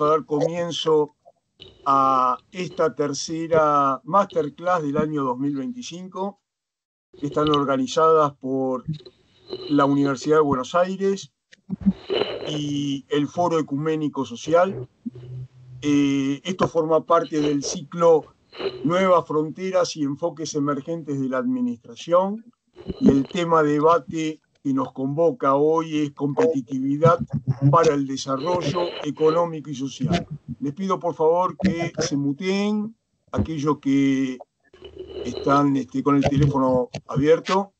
a dar comienzo a esta tercera masterclass del año 2025, que están organizadas por la Universidad de Buenos Aires y el Foro Ecuménico Social. Esto forma parte del ciclo Nuevas Fronteras y Enfoques Emergentes de la Administración, y el tema de debate que nos convoca hoy es competitividad para el desarrollo económico y social. Les pido por favor que se muteen aquellos que están con el teléfono abierto,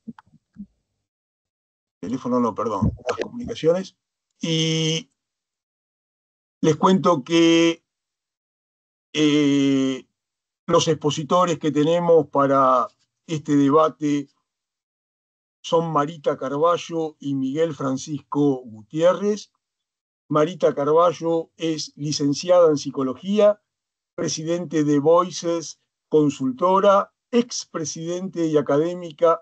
teléfono no, perdón, las comunicaciones, y les cuento que los expositores que tenemos para este debate son Marita Carballo y Miguel Francisco Gutiérrez. Marita Carballo es licenciada en Psicología, presidente de Voices Consultora, expresidente y académica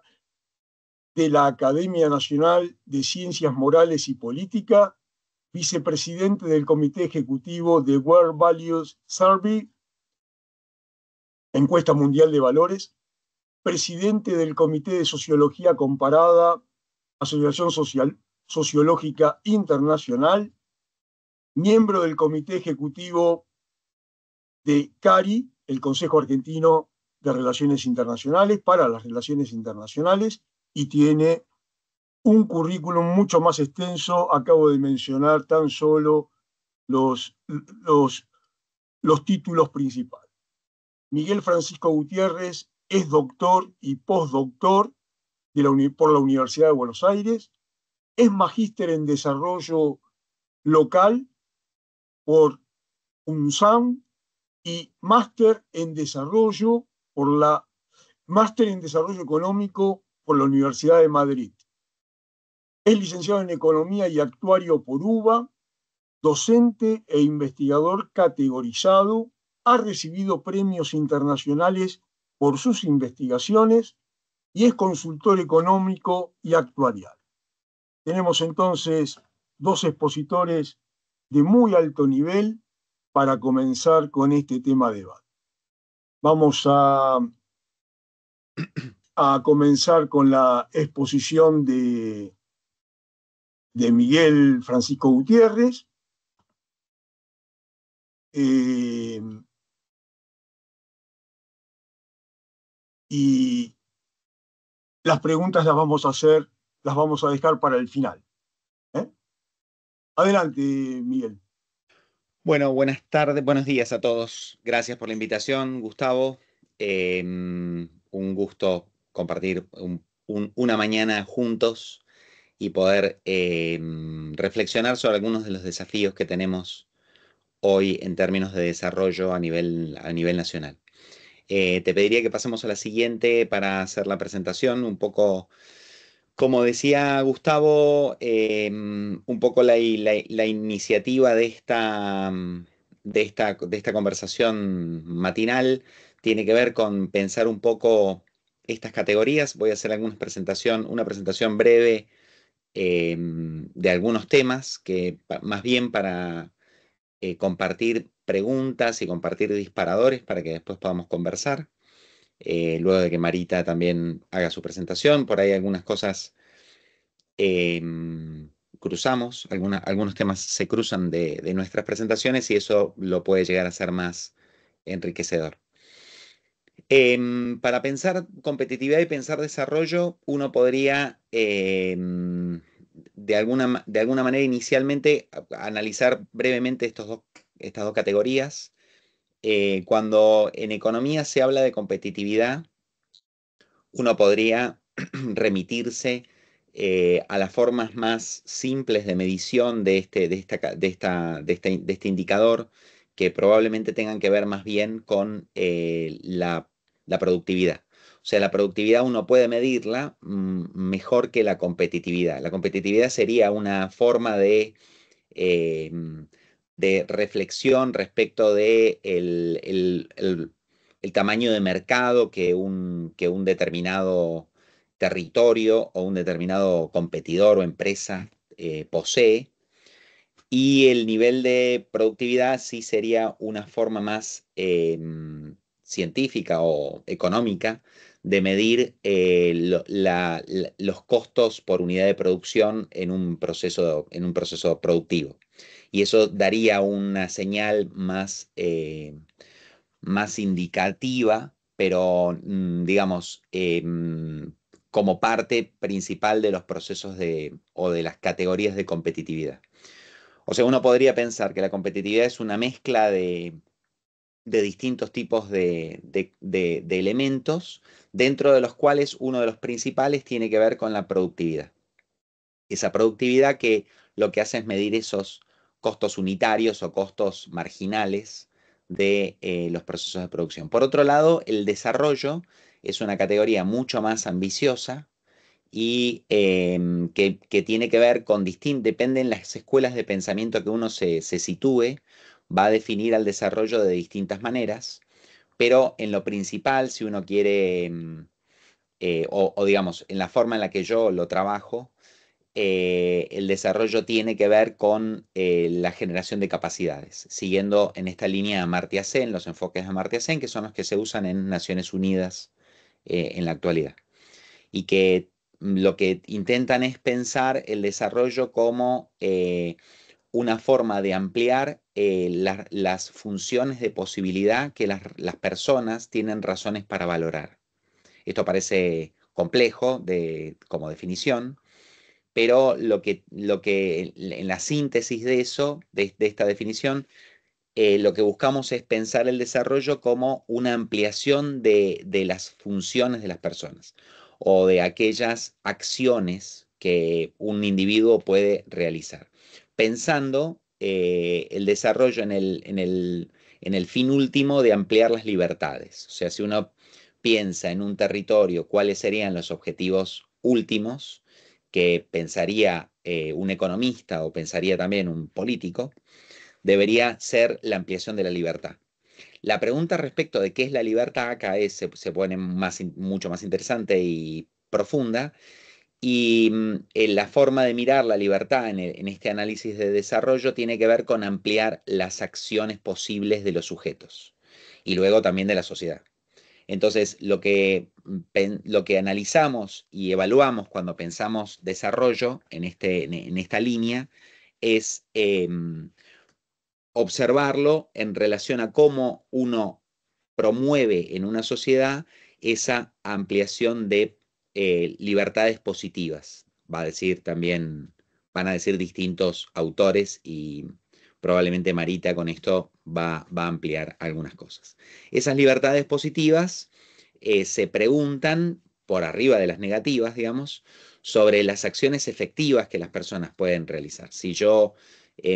de la Academia Nacional de Ciencias Morales y Política, vicepresidente del Comité Ejecutivo de World Values Survey, Encuesta Mundial de Valores, presidente del Comité de Sociología Comparada, Asociación Sociológica Internacional, miembro del Comité Ejecutivo de CARI, el Consejo Argentino de Relaciones Internacionales, para las Relaciones Internacionales, y tiene un currículum mucho más extenso. Acabo de mencionar tan solo los títulos principales. Miguel Francisco Gutiérrez es doctor y postdoctor por la Universidad de Buenos Aires, es magíster en desarrollo local por UNSAM y máster en desarrollo económico por la Universidad de Madrid. Es licenciado en Economía y Actuario por UBA, docente e investigador categorizado, ha recibido premios internacionales por sus investigaciones y es consultor económico y actuarial. Tenemos entonces dos expositores de muy alto nivel para comenzar con este tema de debate. Vamos a comenzar con la exposición de Miguel Francisco Gutiérrez. Y las preguntas las vamos a dejar para el final. Adelante, Miguel. Bueno, buenas tardes, buenos días a todos. Gracias por la invitación, Gustavo. Un gusto compartir una mañana juntos y poder reflexionar sobre algunos de los desafíos que tenemos hoy en términos de desarrollo a nivel nacional. Te pediría que pasemos a la siguiente para hacer la presentación. Un poco, como decía Gustavo, un poco la iniciativa de esta conversación matinal tiene que ver con pensar un poco estas categorías. Voy a hacer una presentación breve de algunos temas que más bien para compartir preguntas y compartir disparadores para que después podamos conversar. Luego de que Marita también haga su presentación, por ahí algunas cosas cruzamos, algunos temas se cruzan de nuestras presentaciones y eso lo puede llegar a ser más enriquecedor. Para pensar competitividad y pensar desarrollo, uno podría de alguna manera inicialmente analizar brevemente estas dos categorías. Cuando en economía se habla de competitividad, uno podría remitirse a las formas más simples de medición de este indicador, que probablemente tengan que ver más bien con la productividad. O sea, la productividad uno puede medirla mejor que la competitividad. La competitividad sería una forma de reflexión respecto de el tamaño de mercado que un determinado territorio o un determinado competidor o empresa posee. Y el nivel de productividad sí sería una forma más científica o económica de medir los costos por unidad de producción en un proceso productivo. Y eso daría una señal más indicativa, pero digamos, como parte principal de los procesos o de las categorías de competitividad. O sea, uno podría pensar que la competitividad es una mezcla de distintos tipos de elementos, dentro de los cuales uno de los principales tiene que ver con la productividad. Esa productividad que lo que hace es medir esos costos unitarios o costos marginales de los procesos de producción. Por otro lado, el desarrollo es una categoría mucho más ambiciosa y que tiene que ver con dependen las escuelas de pensamiento que uno se sitúe, va a definir al desarrollo de distintas maneras, pero en lo principal, si uno quiere, o digamos, en la forma en la que yo lo trabajo, el desarrollo tiene que ver con la generación de capacidades, siguiendo en esta línea Amartya Sen, los enfoques de Amartya Sen, que son los que se usan en Naciones Unidas en la actualidad y que lo que intentan es pensar el desarrollo como una forma de ampliar las funciones de posibilidad que las personas tienen razones para valorar. Esto parece complejo como definición, pero lo que en la síntesis de eso, de esta definición, lo que buscamos es pensar el desarrollo como una ampliación de las funciones de las personas o de aquellas acciones que un individuo puede realizar, pensando el desarrollo en el fin último de ampliar las libertades. O sea, si uno piensa en un territorio, cuáles serían los objetivos últimos que pensaría un economista o pensaría también un político, debería ser la ampliación de la libertad. La pregunta respecto de qué es la libertad acá se pone mucho más interesante y profunda, y la forma de mirar la libertad en este análisis de desarrollo tiene que ver con ampliar las acciones posibles de los sujetos y luego también de la sociedad. Entonces, lo que analizamos y evaluamos cuando pensamos desarrollo en esta línea es observarlo en relación a cómo uno promueve en una sociedad esa ampliación de libertades positivas. Van a decir distintos autores y probablemente Marita con esto va a ampliar algunas cosas. Esas libertades positivas se preguntan por arriba de las negativas, digamos, sobre las acciones efectivas que las personas pueden realizar. Si yo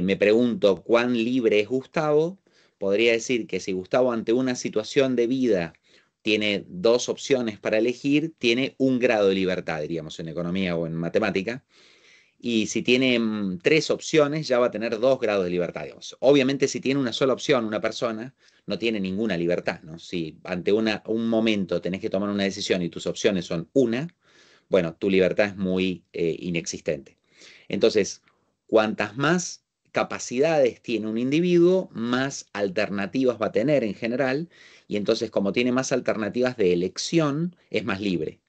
me pregunto cuán libre es Gustavo, podría decir que si Gustavo ante una situación de vida tiene dos opciones para elegir, tiene un grado de libertad, diríamos, en economía o en matemática. Y si tiene tres opciones, ya va a tener 2 grados de libertad, digamos. Obviamente, si tiene una sola opción, una persona, no tiene ninguna libertad, ¿no? Si ante un momento tenés que tomar una decisión y tus opciones son una, bueno, tu libertad es muy inexistente. Entonces, cuantas más capacidades tiene un individuo, más alternativas va a tener en general, y entonces como tiene más alternativas de elección, es más libre.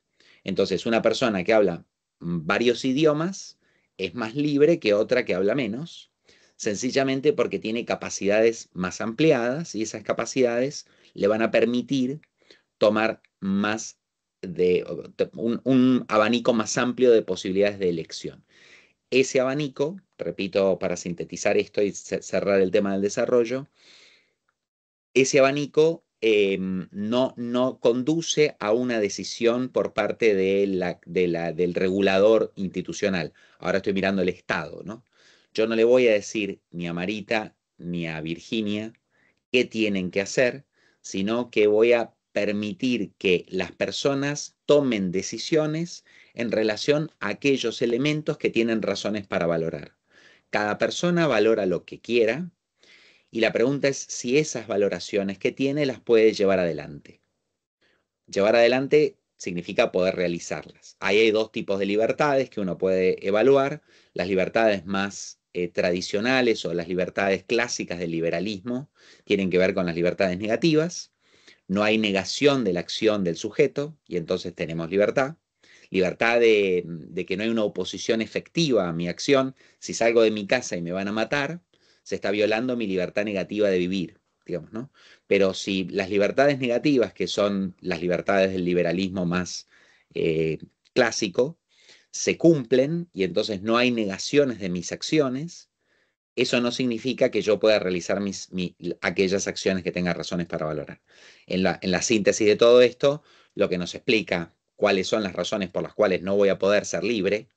Entonces, una persona que habla varios idiomas es más libre que otra que habla menos, sencillamente porque tiene capacidades más ampliadas y esas capacidades le van a permitir tomar más un abanico más amplio de posibilidades de elección. Ese abanico, repito, para sintetizar esto y cerrar el tema del desarrollo, ese abanico no conduce a una decisión por parte del regulador institucional. Ahora estoy mirando el Estado, ¿no? Yo no le voy a decir ni a Marita ni a Virginia qué tienen que hacer, sino que voy a permitir que las personas tomen decisiones en relación a aquellos elementos que tienen razones para valorar. Cada persona valora lo que quiera y la pregunta es si esas valoraciones que tiene las puede llevar adelante. Llevar adelante significa poder realizarlas. Ahí hay dos tipos de libertades que uno puede evaluar. Las libertades más tradicionales o las libertades clásicas del liberalismo tienen que ver con las libertades negativas. No hay negación de la acción del sujeto y entonces tenemos libertad. Libertad de que no hay una oposición efectiva a mi acción. Si salgo de mi casa y me van a matar, se está violando mi libertad negativa de vivir, digamos, ¿no? Pero si las libertades negativas, que son las libertades del liberalismo más clásico, se cumplen y entonces no hay negaciones de mis acciones, eso no significa que yo pueda realizar aquellas acciones que tenga razones para valorar. En la síntesis de todo esto, lo que nos explica cuáles son las razones por las cuales no voy a poder ser libre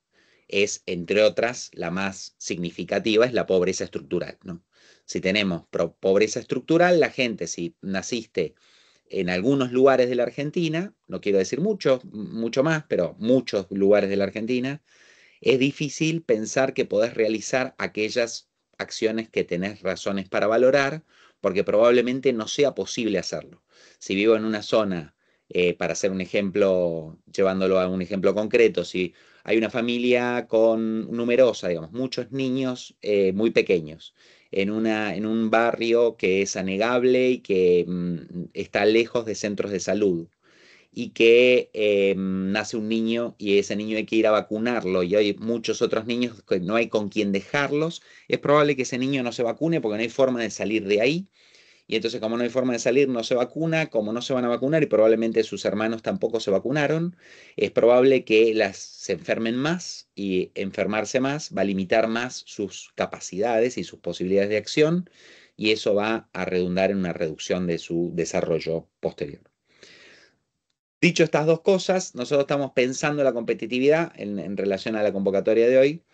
es, entre otras, la más significativa es la pobreza estructural, ¿no? Si tenemos pobreza estructural, la gente, si naciste en algunos lugares de la Argentina, no quiero decir mucho más, pero muchos lugares de la Argentina, es difícil pensar que podés realizar aquellas acciones que tenés razones para valorar, porque probablemente no sea posible hacerlo. Si vivo en una zona, para hacer un ejemplo, llevándolo a un ejemplo concreto, si hay una familia numerosa, digamos, muchos niños muy pequeños, en un barrio que es anegable y que está lejos de centros de salud, y que nace un niño y ese niño hay que ir a vacunarlo y hay muchos otros niños que no hay con quien dejarlos, es probable que ese niño no se vacune porque no hay forma de salir de ahí. Y entonces, como no hay forma de salir, no se vacuna, como no se van a vacunar y probablemente sus hermanos tampoco se vacunaron, es probable que se enfermen más y enfermarse más va a limitar más sus capacidades y sus posibilidades de acción y eso va a redundar en una reducción de su desarrollo posterior. Dicho estas dos cosas, nosotros estamos pensando la competitividad en relación a la convocatoria de hoy,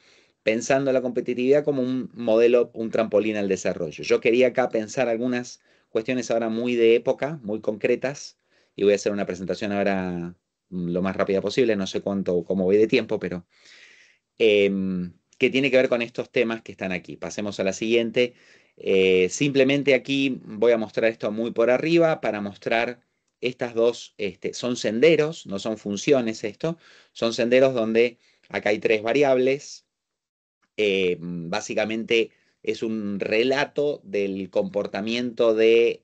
pensando la competitividad como un modelo, un trampolín al desarrollo. Yo quería acá pensar algunas cuestiones ahora muy de época, muy concretas, y voy a hacer una presentación ahora lo más rápida posible, no sé cómo voy de tiempo, pero que tiene que ver con estos temas que están aquí. Pasemos a la siguiente. Simplemente aquí voy a mostrar esto muy por arriba para mostrar estas dos, son senderos, no son funciones esto, son senderos donde acá hay tres variables. Básicamente es un relato del comportamiento de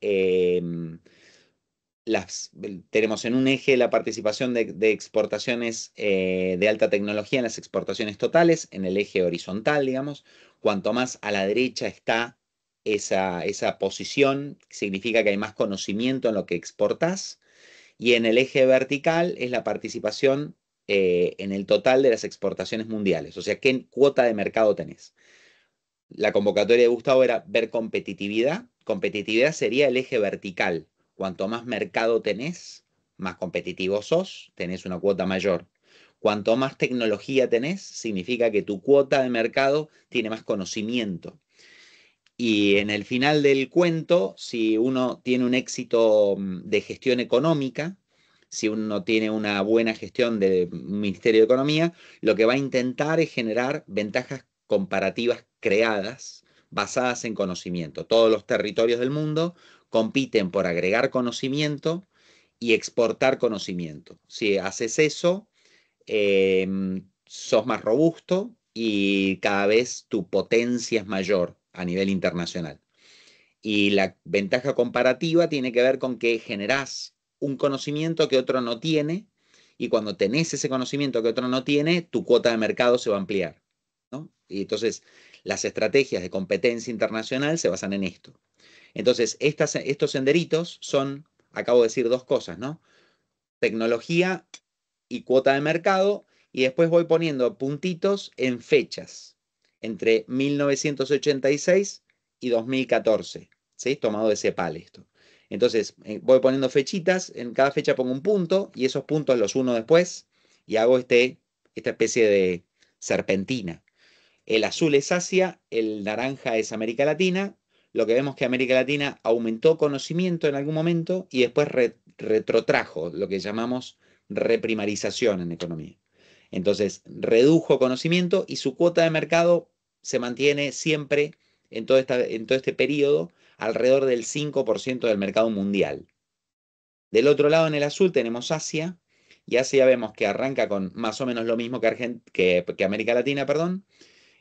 tenemos en un eje la participación de exportaciones de alta tecnología en las exportaciones totales, en el eje horizontal, digamos. Cuanto más a la derecha está esa posición, significa que hay más conocimiento en lo que exportás. Y en el eje vertical es la participación en el total de las exportaciones mundiales. O sea, ¿qué cuota de mercado tenés? La convocatoria de Gustavo era ver competitividad. Competitividad sería el eje vertical. Cuanto más mercado tenés, más competitivo sos, tenés una cuota mayor. Cuanto más tecnología tenés, significa que tu cuota de mercado tiene más conocimiento. Y en el final del cuento, si uno tiene un éxito de gestión económica, si uno tiene una buena gestión del Ministerio de Economía, lo que va a intentar es generar ventajas comparativas creadas basadas en conocimiento. Todos los territorios del mundo compiten por agregar conocimiento y exportar conocimiento. Si haces eso, sos más robusto y cada vez tu potencia es mayor a nivel internacional. Y la ventaja comparativa tiene que ver con que generás un conocimiento que otro no tiene y cuando tenés ese conocimiento que otro no tiene, tu cuota de mercado se va a ampliar, ¿no? Y entonces las estrategias de competencia internacional se basan en esto. Entonces, estos senderitos son, acabo de decir dos cosas, ¿no? Tecnología y cuota de mercado, y después voy poniendo puntitos en fechas, entre 1986 y 2014, ¿sí? Tomado de CEPAL esto. Entonces, voy poniendo fechitas, en cada fecha pongo un punto, y esos puntos los uno después, y hago esta especie de serpentina. El azul es Asia, el naranja es América Latina. Lo que vemos que América Latina aumentó conocimiento en algún momento y después retrotrajo lo que llamamos reprimarización en economía. Entonces, redujo conocimiento y su cuota de mercado se mantiene siempre en todo este periodo alrededor del 5% del mercado mundial. Del otro lado, en el azul, tenemos Asia, y Asia vemos que arranca con más o menos lo mismo que América Latina, perdón,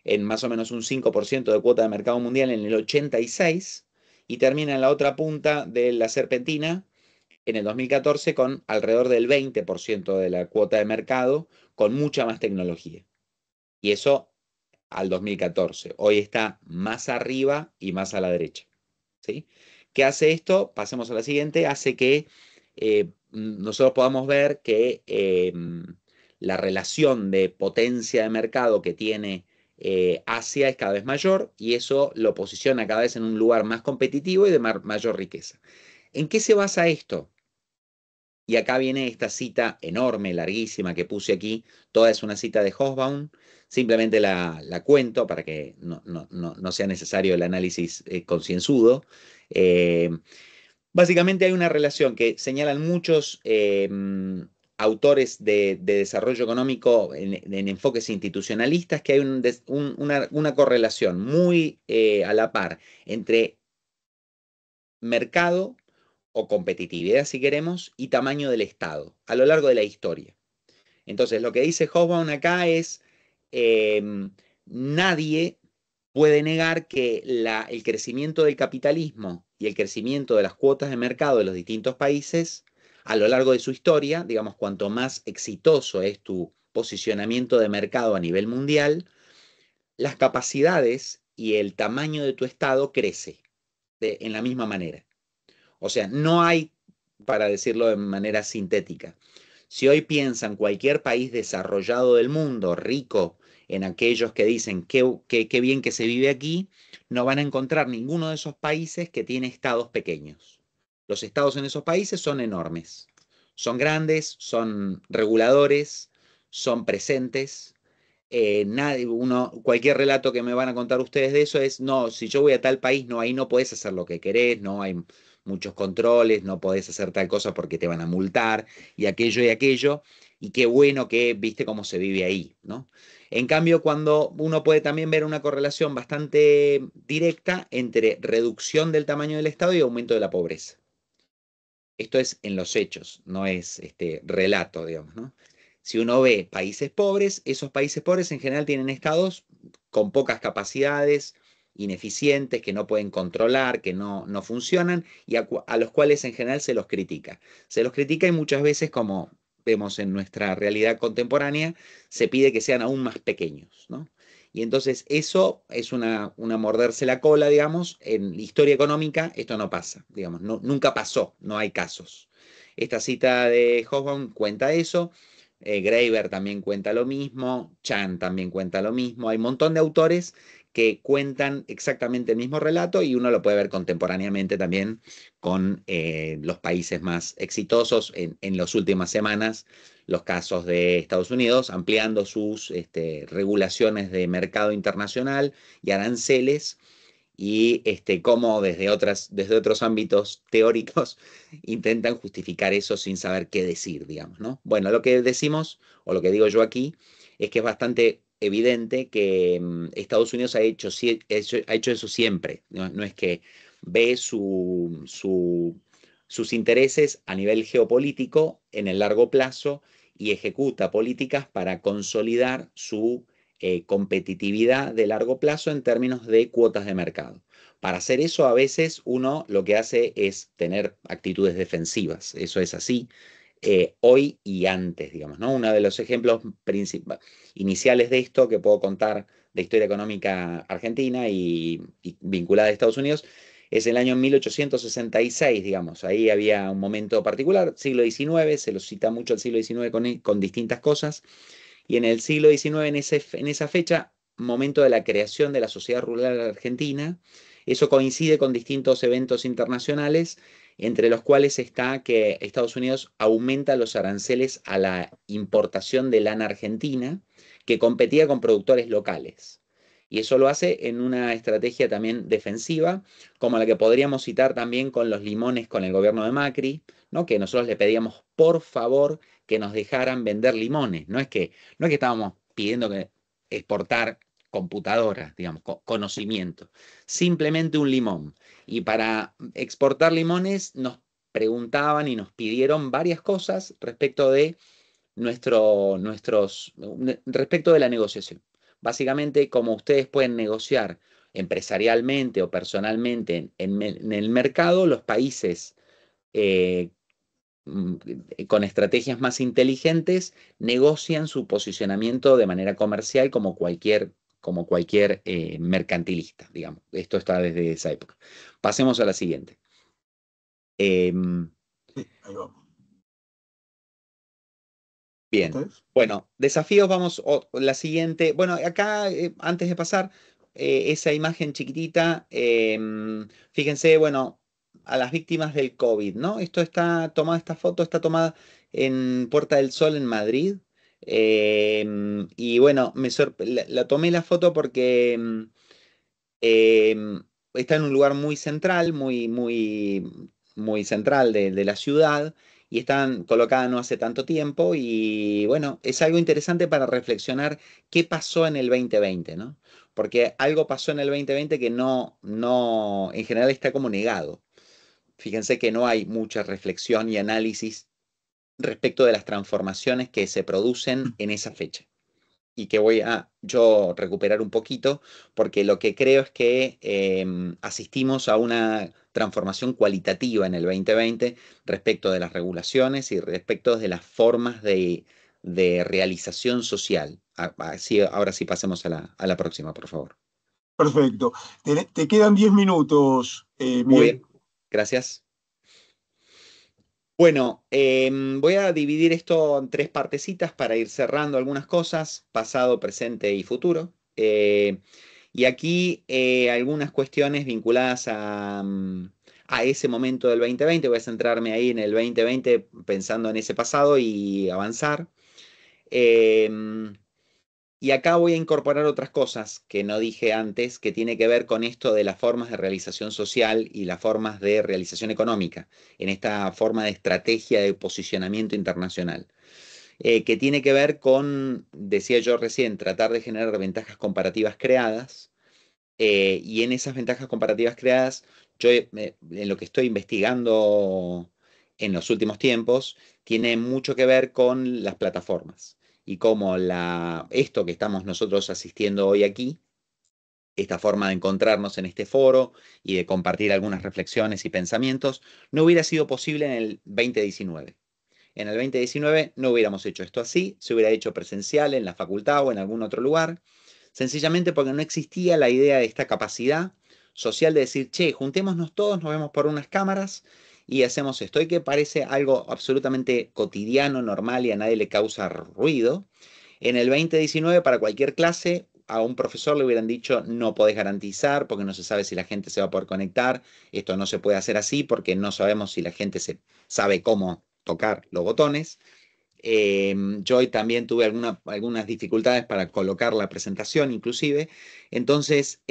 en más o menos un 5% de cuota de mercado mundial en el 86 y termina en la otra punta de la serpentina en el 2014 con alrededor del 20% de la cuota de mercado, con mucha más tecnología. Y eso al 2014. Hoy está más arriba y más a la derecha. ¿Sí? ¿Qué hace esto? Pasemos a la siguiente. Hace que nosotros podamos ver que la relación de potencia de mercado que tiene Asia es cada vez mayor y eso lo posiciona cada vez en un lugar más competitivo y de mayor riqueza. ¿En qué se basa esto? Y acá viene esta cita enorme, larguísima que puse aquí. Toda es una cita de Hobsbawm. Simplemente la cuento para que no sea necesario el análisis concienzudo. Eh, Básicamente hay una relación que señalan muchos autores de desarrollo económico en enfoques institucionalistas, que hay una correlación muy a la par entre mercado o competitividad, si queremos, y tamaño del Estado a lo largo de la historia. Entonces, lo que dice Hobsbawm acá es, nadie puede negar que el crecimiento del capitalismo y el crecimiento de las cuotas de mercado de los distintos países a lo largo de su historia, digamos, cuanto más exitoso es tu posicionamiento de mercado a nivel mundial, las capacidades y el tamaño de tu Estado crece en la misma manera. O sea, no hay, para decirlo de manera sintética, si hoy piensan cualquier país desarrollado del mundo, rico, en aquellos que dicen qué bien que se vive aquí, no van a encontrar ninguno de esos países que tiene estados pequeños. Los estados en esos países son enormes, son grandes, son reguladores, son presentes. Cualquier relato que me van a contar ustedes de eso es, no, si yo voy a tal país, no, ahí no podés hacer lo que querés, no hay muchos controles, no podés hacer tal cosa porque te van a multar, y aquello, y qué bueno que viste cómo se vive ahí, ¿no? En cambio, cuando uno puede también ver una correlación bastante directa entre reducción del tamaño del Estado y aumento de la pobreza. Esto es en los hechos, no es este relato, digamos, ¿no? Si uno ve países pobres, esos países pobres en general tienen estados con pocas capacidades, ineficientes, que no pueden controlar, que no funcionan y a los cuales en general se los critica. Se los critica y muchas veces, como vemos en nuestra realidad contemporánea, se pide que sean aún más pequeños, ¿no? Y entonces eso es una morderse la cola, digamos. En historia económica esto no pasa, digamos, nunca pasó, no hay casos. Esta cita de Hobsbawm cuenta eso, Graeber también cuenta lo mismo, Chan también cuenta lo mismo, hay un montón de autores que cuentan exactamente el mismo relato y uno lo puede ver contemporáneamente también con los países más exitosos en las últimas semanas, los casos de Estados Unidos ampliando sus regulaciones de mercado internacional y aranceles y cómo desde otros ámbitos teóricos intentan justificar eso sin saber qué decir, digamos, ¿no? Bueno, lo que decimos, o lo que digo yo aquí, es que es bastante evidente que Estados Unidos ha hecho eso siempre, no es que ve sus intereses a nivel geopolítico en el largo plazo y ejecuta políticas para consolidar su competitividad de largo plazo en términos de cuotas de mercado. Para hacer eso, a veces uno lo que hace es tener actitudes defensivas. Eso es así hoy y antes, digamos, ¿no? Uno de los ejemplos iniciales de esto que puedo contar de historia económica argentina y vinculada a Estados Unidos es el año 1866, digamos. Ahí había un momento particular, siglo XIX, se lo cita mucho el siglo XIX con distintas cosas. Y en el siglo XIX, en esa fecha, momento de la creación de la Sociedad Rural Argentina, eso coincide con distintos eventos internacionales, entre los cuales está que Estados Unidos aumenta los aranceles a la importación de lana argentina, que competía con productores locales. Y eso lo hace en una estrategia también defensiva, como la que podríamos citar también con los limones con el gobierno de Macri, ¿no? Que nosotros le pedíamos por favor que nos dejaran vender limones. No es que estábamos pidiendo que exportar computadoras, digamos, conocimiento, simplemente un limón. Y para exportar limones nos preguntaban y nos pidieron varias cosas respecto de respecto de la negociación. básicamente cómo ustedes pueden negociar empresarialmente o personalmente en el mercado, los países eh, con estrategias más inteligentes negocian su posicionamiento de manera comercial como cualquier mercantilista, digamos. Esto está desde esa época. Pasemos a la siguiente. Em, Sí, ahí vamos. Bien, ¿Esta es? bueno, desafíos, vamos, la siguiente. Bueno, acá, antes de pasar, esa imagen chiquitita, fíjense, bueno, a las víctimas del COVID, ¿no? Esta foto está tomada en Puerta del Sol, en Madrid. Y bueno, la tomé la foto porque está en un lugar muy central, muy central de la ciudad y están colocadas no hace tanto tiempo y bueno, es algo interesante para reflexionar qué pasó en el 2020, ¿no? Porque algo pasó en el 2020 que en general está como negado. Fíjense que no hay mucha reflexión y análisis respecto de las transformaciones que se producen en esa fecha y que voy a yo recuperar un poquito, porque lo que creo es que asistimos a una transformación cualitativa en el 2020 respecto de las regulaciones y respecto de las formas de realización social. Ahora sí pasemos a la próxima, por favor. Perfecto. Te quedan 10 minutos, Muy Miguel. bien, gracias. Bueno, voy a dividir esto en tres partecitas para ir cerrando algunas cosas, pasado, presente y futuro. Y aquí algunas cuestiones vinculadas a ese momento del 2020. Voy a centrarme ahí en el 2020 pensando en ese pasado y avanzar. Em, y acá voy a incorporar otras cosas que no dije antes, que tiene que ver con esto de las formas de realización social y las formas de realización económica, en esta forma de estrategia de posicionamiento internacional, que tiene que ver con, decía yo recién, tratar de generar ventajas comparativas, y en esas ventajas comparativas creadas, en lo que estoy investigando en los últimos tiempos, tiene mucho que ver con las plataformas y cómo esto que estamos nosotros asistiendo hoy aquí, esta forma de encontrarnos en este foro y de compartir algunas reflexiones y pensamientos, no hubiera sido posible en el 2019. En el 2019 no hubiéramos hecho esto así, se hubiera hecho presencial en la facultad o en algún otro lugar, sencillamente porque no existía la idea de esta capacidad social de decir, che, juntémonos todos, nos vemos por unas cámaras y hacemos esto, y que parece algo absolutamente cotidiano, normal y a nadie le causa ruido. En el 2019, para cualquier clase, a un profesor le hubieran dicho, no podés garantizar porque no se sabe si la gente se va a poder conectar, esto no se puede hacer así porque no sabemos si la gente sabe cómo tocar los botones. Yo hoy también tuve algunas dificultades para colocar la presentación, inclusive. Entonces,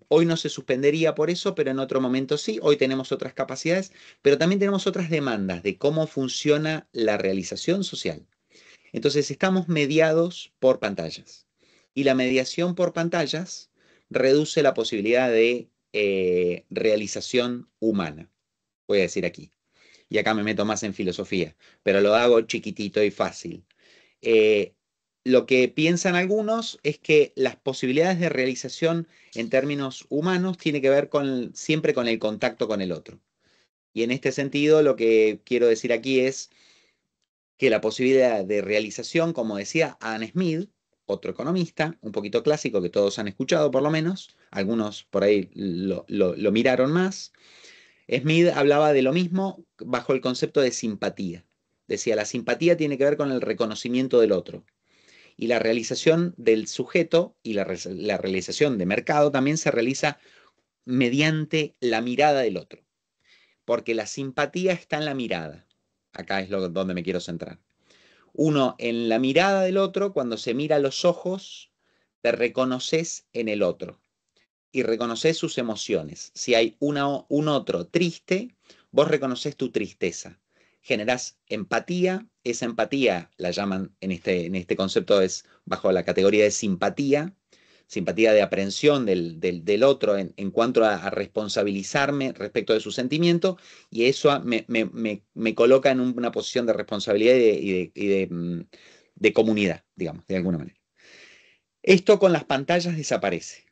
hoy no se suspendería por eso, pero en otro momento sí. Hoy tenemos otras capacidades, pero también tenemos otras demandas de cómo funciona la realización social. Entonces, estamos mediados por pantallas. Y la mediación por pantallas reduce la posibilidad de realización humana, voy a decir aquí. Y acá me meto más en filosofía, pero lo hago chiquitito y fácil. Eh, lo que piensan algunos es que las posibilidades de realización en términos humanos tiene que ver siempre con el contacto con el otro. Y en este sentido, lo que quiero decir aquí es que la posibilidad de realización, como decía Adam Smith, otro economista, un poquito clásico que todos han escuchado por lo menos, algunos por ahí lo miraron más. Smith hablaba de lo mismo bajo el concepto de simpatía. Decía, la simpatía tiene que ver con el reconocimiento del otro. Y la realización del sujeto y la realización de mercado también se realiza mediante la mirada del otro. Porque la simpatía está en la mirada. Acá es donde me quiero centrar. Uno, en la mirada del otro, cuando se mira a los ojos, te reconoces en el otro y reconoces sus emociones. Si hay un otro triste, vos reconoces tu tristeza. Generás empatía, esa empatía la llaman en este concepto es bajo la categoría de simpatía, simpatía de aprehensión del otro en cuanto a responsabilizarme respecto de su sentimiento, y eso me coloca en una posición de responsabilidad de comunidad, digamos, de alguna manera. Esto con las pantallas desaparece,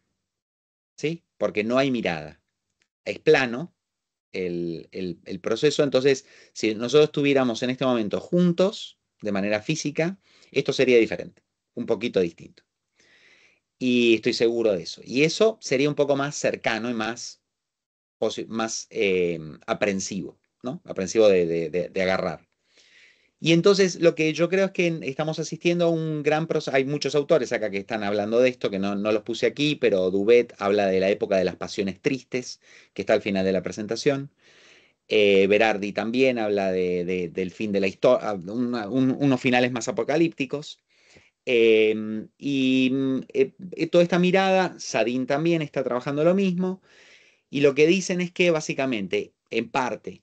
¿sí? Porque no hay mirada. Es plano el proceso. Entonces, si nosotros estuviéramos en este momento juntos, de manera física, esto sería diferente, un poquito distinto. Y estoy seguro de eso. Y eso sería un poco más cercano y más aprensivo, ¿no? Aprensivo de agarrar. Y entonces lo que yo creo es que estamos asistiendo a un gran proceso. Hay muchos autores acá que están hablando de esto, que no los puse aquí, pero Dubet habla de la época de las pasiones tristes, que está al final de la presentación. Berardi también habla del fin de la historia, unos finales más apocalípticos. Toda esta mirada, Sadin también está trabajando lo mismo. Y lo que dicen es que básicamente, en parte,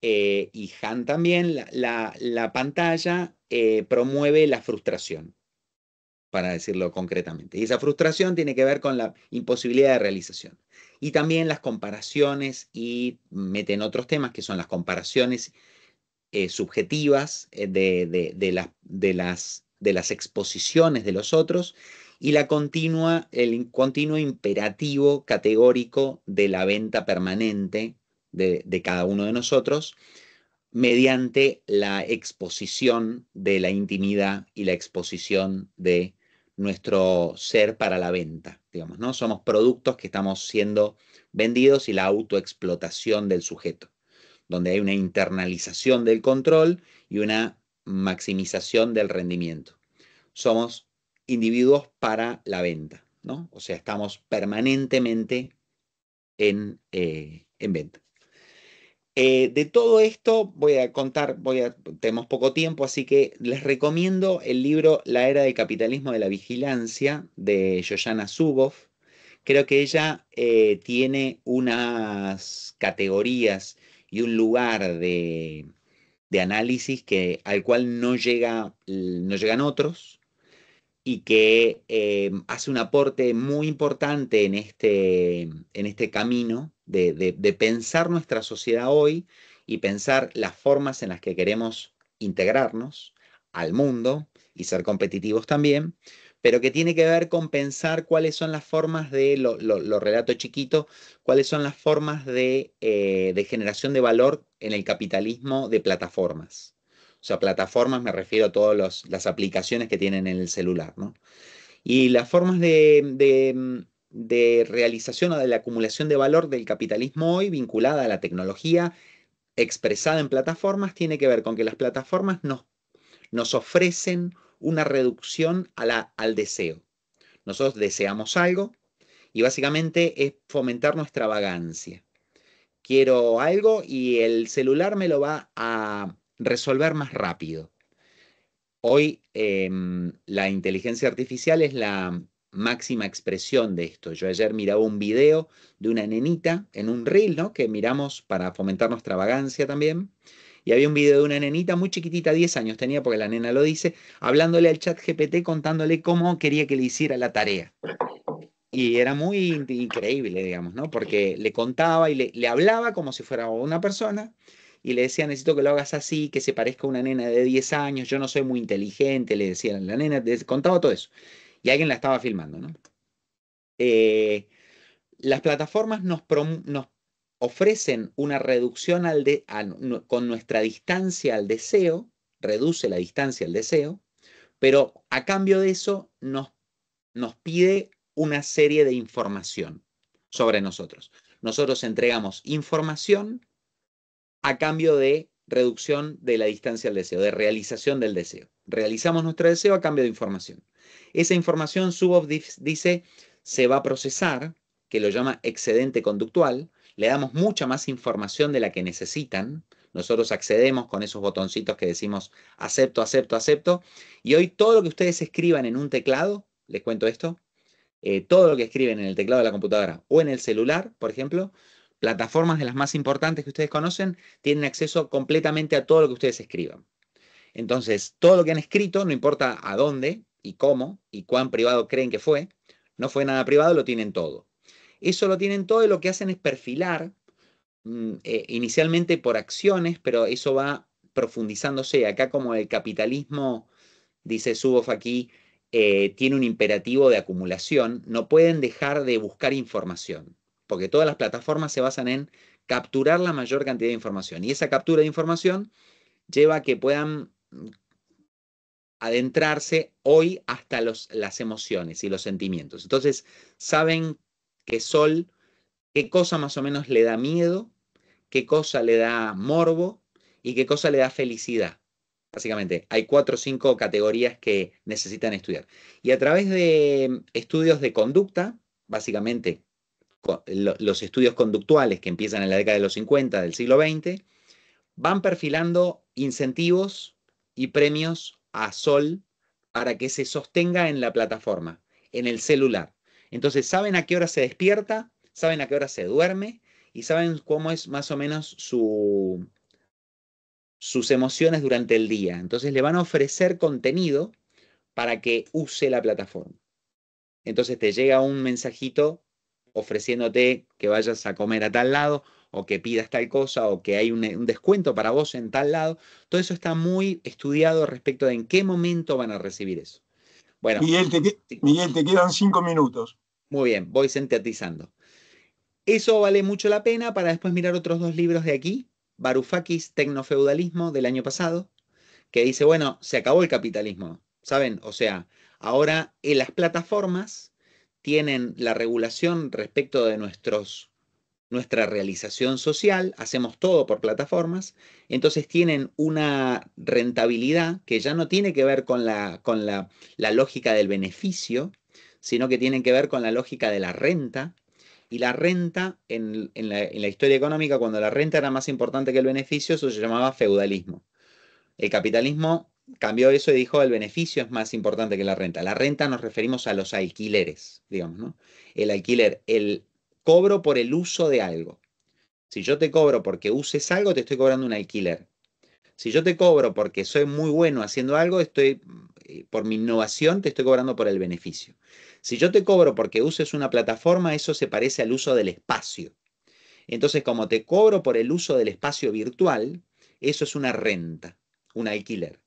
y Han también, la pantalla promueve la frustración, para decirlo concretamente. Y esa frustración tiene que ver con la imposibilidad de realización. Y también las comparaciones, y meten otros temas que son las comparaciones subjetivas de las exposiciones de los otros y el continuo imperativo categórico de la venta permanente de cada uno de nosotros mediante la exposición de la intimidad y la exposición de nuestro ser para la venta, digamos, ¿no? Somos productos que estamos siendo vendidos y la autoexplotación del sujeto, donde hay una internalización del control y una maximización del rendimiento. Somos individuos para la venta, ¿no? O sea, estamos permanentemente en venta. De todo esto voy a contar, tenemos poco tiempo, así que les recomiendo el libro La era del capitalismo de la vigilancia de Shoshana Zuboff. Creo que ella tiene unas categorías y un lugar de análisis al cual no llegan otros y que hace un aporte muy importante en este camino de pensar nuestra sociedad hoy y pensar las formas en las que queremos integrarnos al mundo y ser competitivos también, pero que tiene que ver con pensar cuáles son las formas lo relato chiquito, cuáles son las formas de generación de valor en el capitalismo de plataformas. O sea, plataformas me refiero a todas las aplicaciones que tienen en el celular, ¿no? Y las formas de realización o de la acumulación de valor del capitalismo hoy vinculada a la tecnología expresada en plataformas tiene que ver con que las plataformas nos ofrecen una reducción al deseo. Nosotros deseamos algo y básicamente es fomentar nuestra vagancia. Quiero algo y el celular me lo va a resolver más rápido. Hoy la inteligencia artificial es la máxima expresión de esto. Yo ayer miraba un video de una nenita en un reel, ¿no? Que miramos para fomentar nuestra vagancia también. Y había un video de una nenita muy chiquitita, 10 años tenía, porque la nena lo dice, hablándole al chat GPT, contándole cómo quería que le hiciera la tarea. Y era muy increíble, digamos, ¿no? Porque le contaba y le hablaba como si fuera una persona y le decía, necesito que lo hagas así, que se parezca a una nena de 10 años, yo no soy muy inteligente, le decía la nena, contaba todo eso. Y alguien la estaba filmando, ¿no? Eh, las plataformas nos ofrecen una reducción con nuestra distancia al deseo, reduce la distancia al deseo, pero a cambio de eso nos pide una serie de información sobre nosotros. Nosotros entregamos información a cambio de reducción de la distancia al deseo, de realización del deseo. Realizamos nuestro deseo a cambio de información. Esa información, Zuboff dice, se va a procesar, que lo llama excedente conductual. Le damos mucha más información de la que necesitan. Nosotros accedemos con esos botoncitos que decimos acepto, acepto, acepto. Y hoy todo lo que ustedes escriban en un teclado, les cuento esto, todo lo que escriben en el teclado de la computadora o en el celular, por ejemplo, plataformas de las más importantes que ustedes conocen, tienen acceso completamente a todo lo que ustedes escriban. Entonces, todo lo que han escrito, no importa a dónde y cómo y cuán privado creen que fue, no fue nada privado, lo tienen todo. Eso lo tienen todo y lo que hacen es perfilar inicialmente por acciones, pero eso va profundizándose. Acá como el capitalismo, dice Zuboff aquí, tiene un imperativo de acumulación, no pueden dejar de buscar información, porque todas las plataformas se basan en capturar la mayor cantidad de información, y esa captura de información lleva a que puedan adentrarse hoy hasta las emociones y los sentimientos. Entonces, saben que Sol, qué cosa más o menos le da miedo, qué cosa le da morbo y qué cosa le da felicidad. Básicamente, hay 4 o 5 categorías que necesitan estudiar. Y a través de estudios de conducta, básicamente los estudios conductuales que empiezan en la década de los 50 del siglo XX, van perfilando incentivos y premios a Sol para que se sostenga en la plataforma, en el celular. Entonces saben a qué hora se despierta, saben a qué hora se duerme y saben cómo es más o menos sus emociones durante el día. Entonces le van a ofrecer contenido para que use la plataforma. Entonces te llega un mensajito ofreciéndote que vayas a comer a tal lado o que pidas tal cosa o que hay un descuento para vos en tal lado. Todo eso está muy estudiado respecto de en qué momento van a recibir eso. Bueno, Miguel, te quedan 5 minutos. muy bien, voy sintetizando. Eso vale mucho la pena para después mirar otros 2 libros de aquí. Varoufakis, Tecnofeudalismo, del año pasado, que dice, bueno, se acabó el capitalismo, ¿saben? O sea, ahora en las plataformas tienen la regulación respecto de nuestra realización social, hacemos todo por plataformas, entonces tienen una rentabilidad que ya no tiene que ver con la lógica del beneficio, sino que tiene que ver con la lógica de la renta. Y la renta, en la historia económica, cuando la renta era más importante que el beneficio, eso se llamaba feudalismo. El capitalismo cambió eso y dijo el beneficio es más importante que la renta. La renta nos referimos a los alquileres, digamos, ¿no? El alquiler, el cobro por el uso de algo. Si yo te cobro porque uses algo, te estoy cobrando un alquiler. Si yo te cobro porque soy muy bueno haciendo algo, por mi innovación, te estoy cobrando por el beneficio. Si yo te cobro porque uses una plataforma, eso se parece al uso del espacio. Entonces, como te cobro por el uso del espacio virtual, eso es una renta, un alquiler.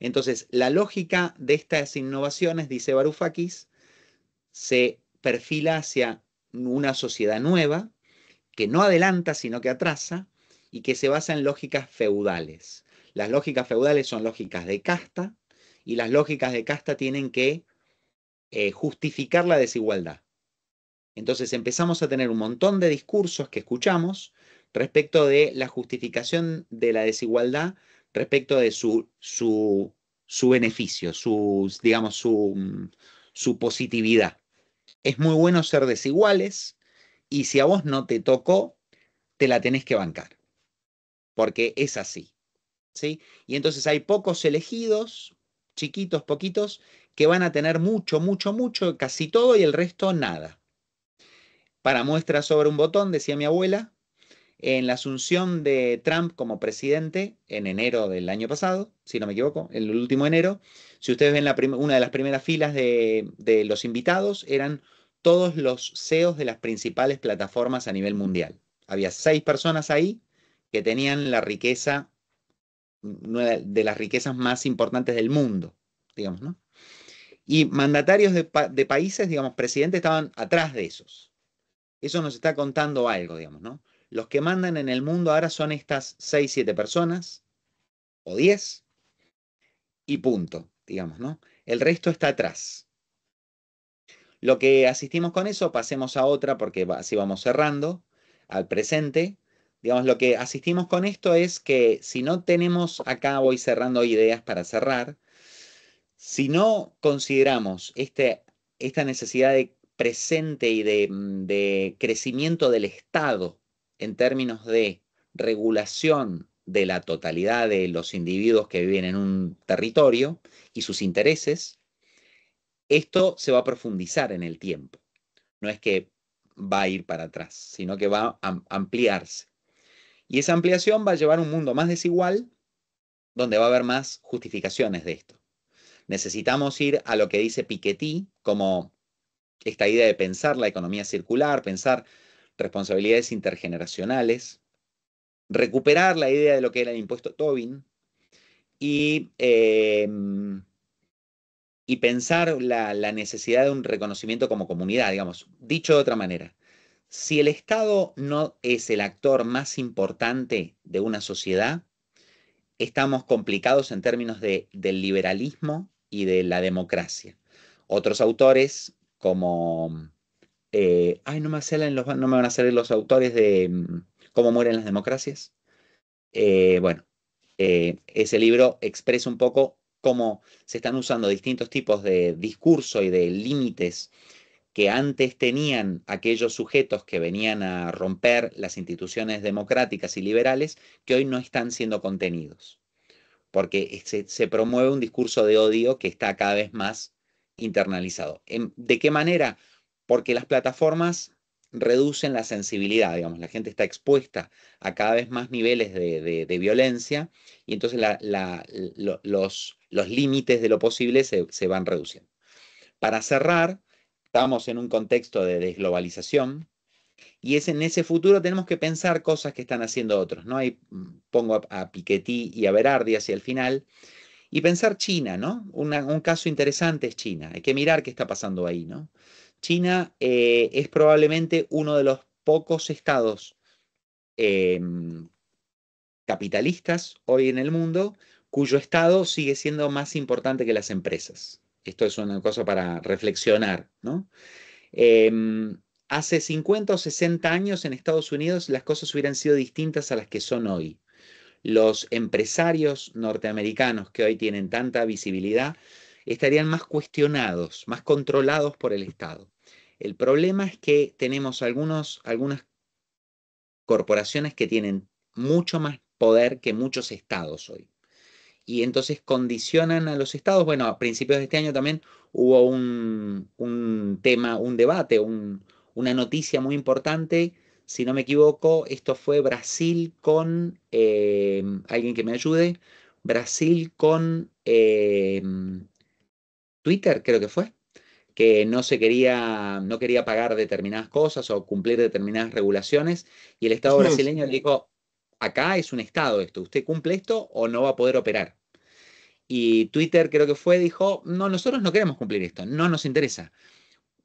Entonces, la lógica de estas innovaciones, dice Varoufakis, se perfila hacia una sociedad nueva que no adelanta, sino que atrasa y que se basa en lógicas feudales. Las lógicas feudales son lógicas de casta y las lógicas de casta tienen que justificar la desigualdad. Entonces empezamos a tener un montón de discursos que escuchamos respecto de la justificación de la desigualdad, respecto de su beneficio, digamos, su positividad. Es muy bueno ser desiguales y si a vos no te tocó, te la tenés que bancar, porque es así, ¿sí? Y entonces hay pocos elegidos, chiquitos, poquitos, que van a tener mucho, mucho, mucho, casi todo y el resto nada. Para muestra sobre un botón, decía mi abuela, en la asunción de Trump como presidente en enero del año pasado, si no me equivoco, el último enero, si ustedes ven una de las primeras filas de los invitados, eran todos los CEOs de las principales plataformas a nivel mundial. Había 6 personas ahí que tenían la riqueza, una de las riquezas más importantes del mundo, digamos, ¿no? Y mandatarios de países, digamos, presidentes estaban atrás de esos. Eso nos está contando algo, digamos, ¿no? Los que mandan en el mundo ahora son estas 6, 7 personas, o 10, y punto, digamos, ¿no? El resto está atrás. Lo que asistimos con eso, pasemos a otra, porque así vamos cerrando, al presente. Digamos, lo que asistimos con esto es que si no tenemos, acá voy cerrando ideas para cerrar, si no consideramos esta necesidad de presente y de crecimiento del Estado en términos de regulación de la totalidad de los individuos que viven en un territorio y sus intereses, esto se va a profundizar en el tiempo. No es que va a ir para atrás, sino que va a ampliarse. Y esa ampliación va a llevar a un mundo más desigual, donde va a haber más justificaciones de esto. Necesitamos ir a lo que dice Piketty, como esta idea de pensar la economía circular, pensar responsabilidades intergeneracionales, recuperar la idea de lo que era el impuesto Tobin y y pensar la necesidad de un reconocimiento como comunidad, digamos. Dicho de otra manera, si el Estado no es el actor más importante de una sociedad, estamos complicados en términos del liberalismo y de la democracia. Otros autores, como... no me van a salir los autores de Cómo mueren las democracias. Bueno, ese libro expresa un poco cómo se están usando distintos tipos de discurso y de límites que antes tenían aquellos sujetos que venían a romper las instituciones democráticas y liberales, que hoy no están siendo contenidos, porque se promueve un discurso de odio que está cada vez más internalizado. ¿De qué manera? Porque las plataformas reducen la sensibilidad, digamos, la gente está expuesta a cada vez más niveles de violencia y entonces los límites de lo posible se van reduciendo. Para cerrar, estamos en un contexto de desglobalización y en ese futuro tenemos que pensar cosas que están haciendo otros, ¿no? Ahí pongo a Piketty y a Berardi hacia el final, y pensar China, ¿no? Un caso interesante es China, hay que mirar qué está pasando ahí, ¿no? China es probablemente uno de los pocos estados eh, capitalistas hoy en el mundo cuyo estado sigue siendo más importante que las empresas. Esto es una cosa para reflexionar, ¿no? Hace 50 o 60 años en Estados Unidos las cosas hubieran sido distintas a las que son hoy. Los empresarios norteamericanos que hoy tienen tanta visibilidad estarían más cuestionados, más controlados por el Estado. El problema es que tenemos algunas corporaciones que tienen mucho más poder que muchos estados hoy. Y entonces condicionan a los estados. Bueno, a principios de este año también hubo un tema, un debate, una noticia muy importante. Si no me equivoco, esto fue Brasil con, alguien que me ayude, Brasil con Twitter, creo que fue, que no quería pagar determinadas cosas o cumplir determinadas regulaciones, y el Estado Así es. brasileño le dijo, acá es un Estado esto, usted cumple esto o no va a poder operar. Y Twitter creo que fue, dijo, no, nosotros no queremos cumplir esto, no nos interesa.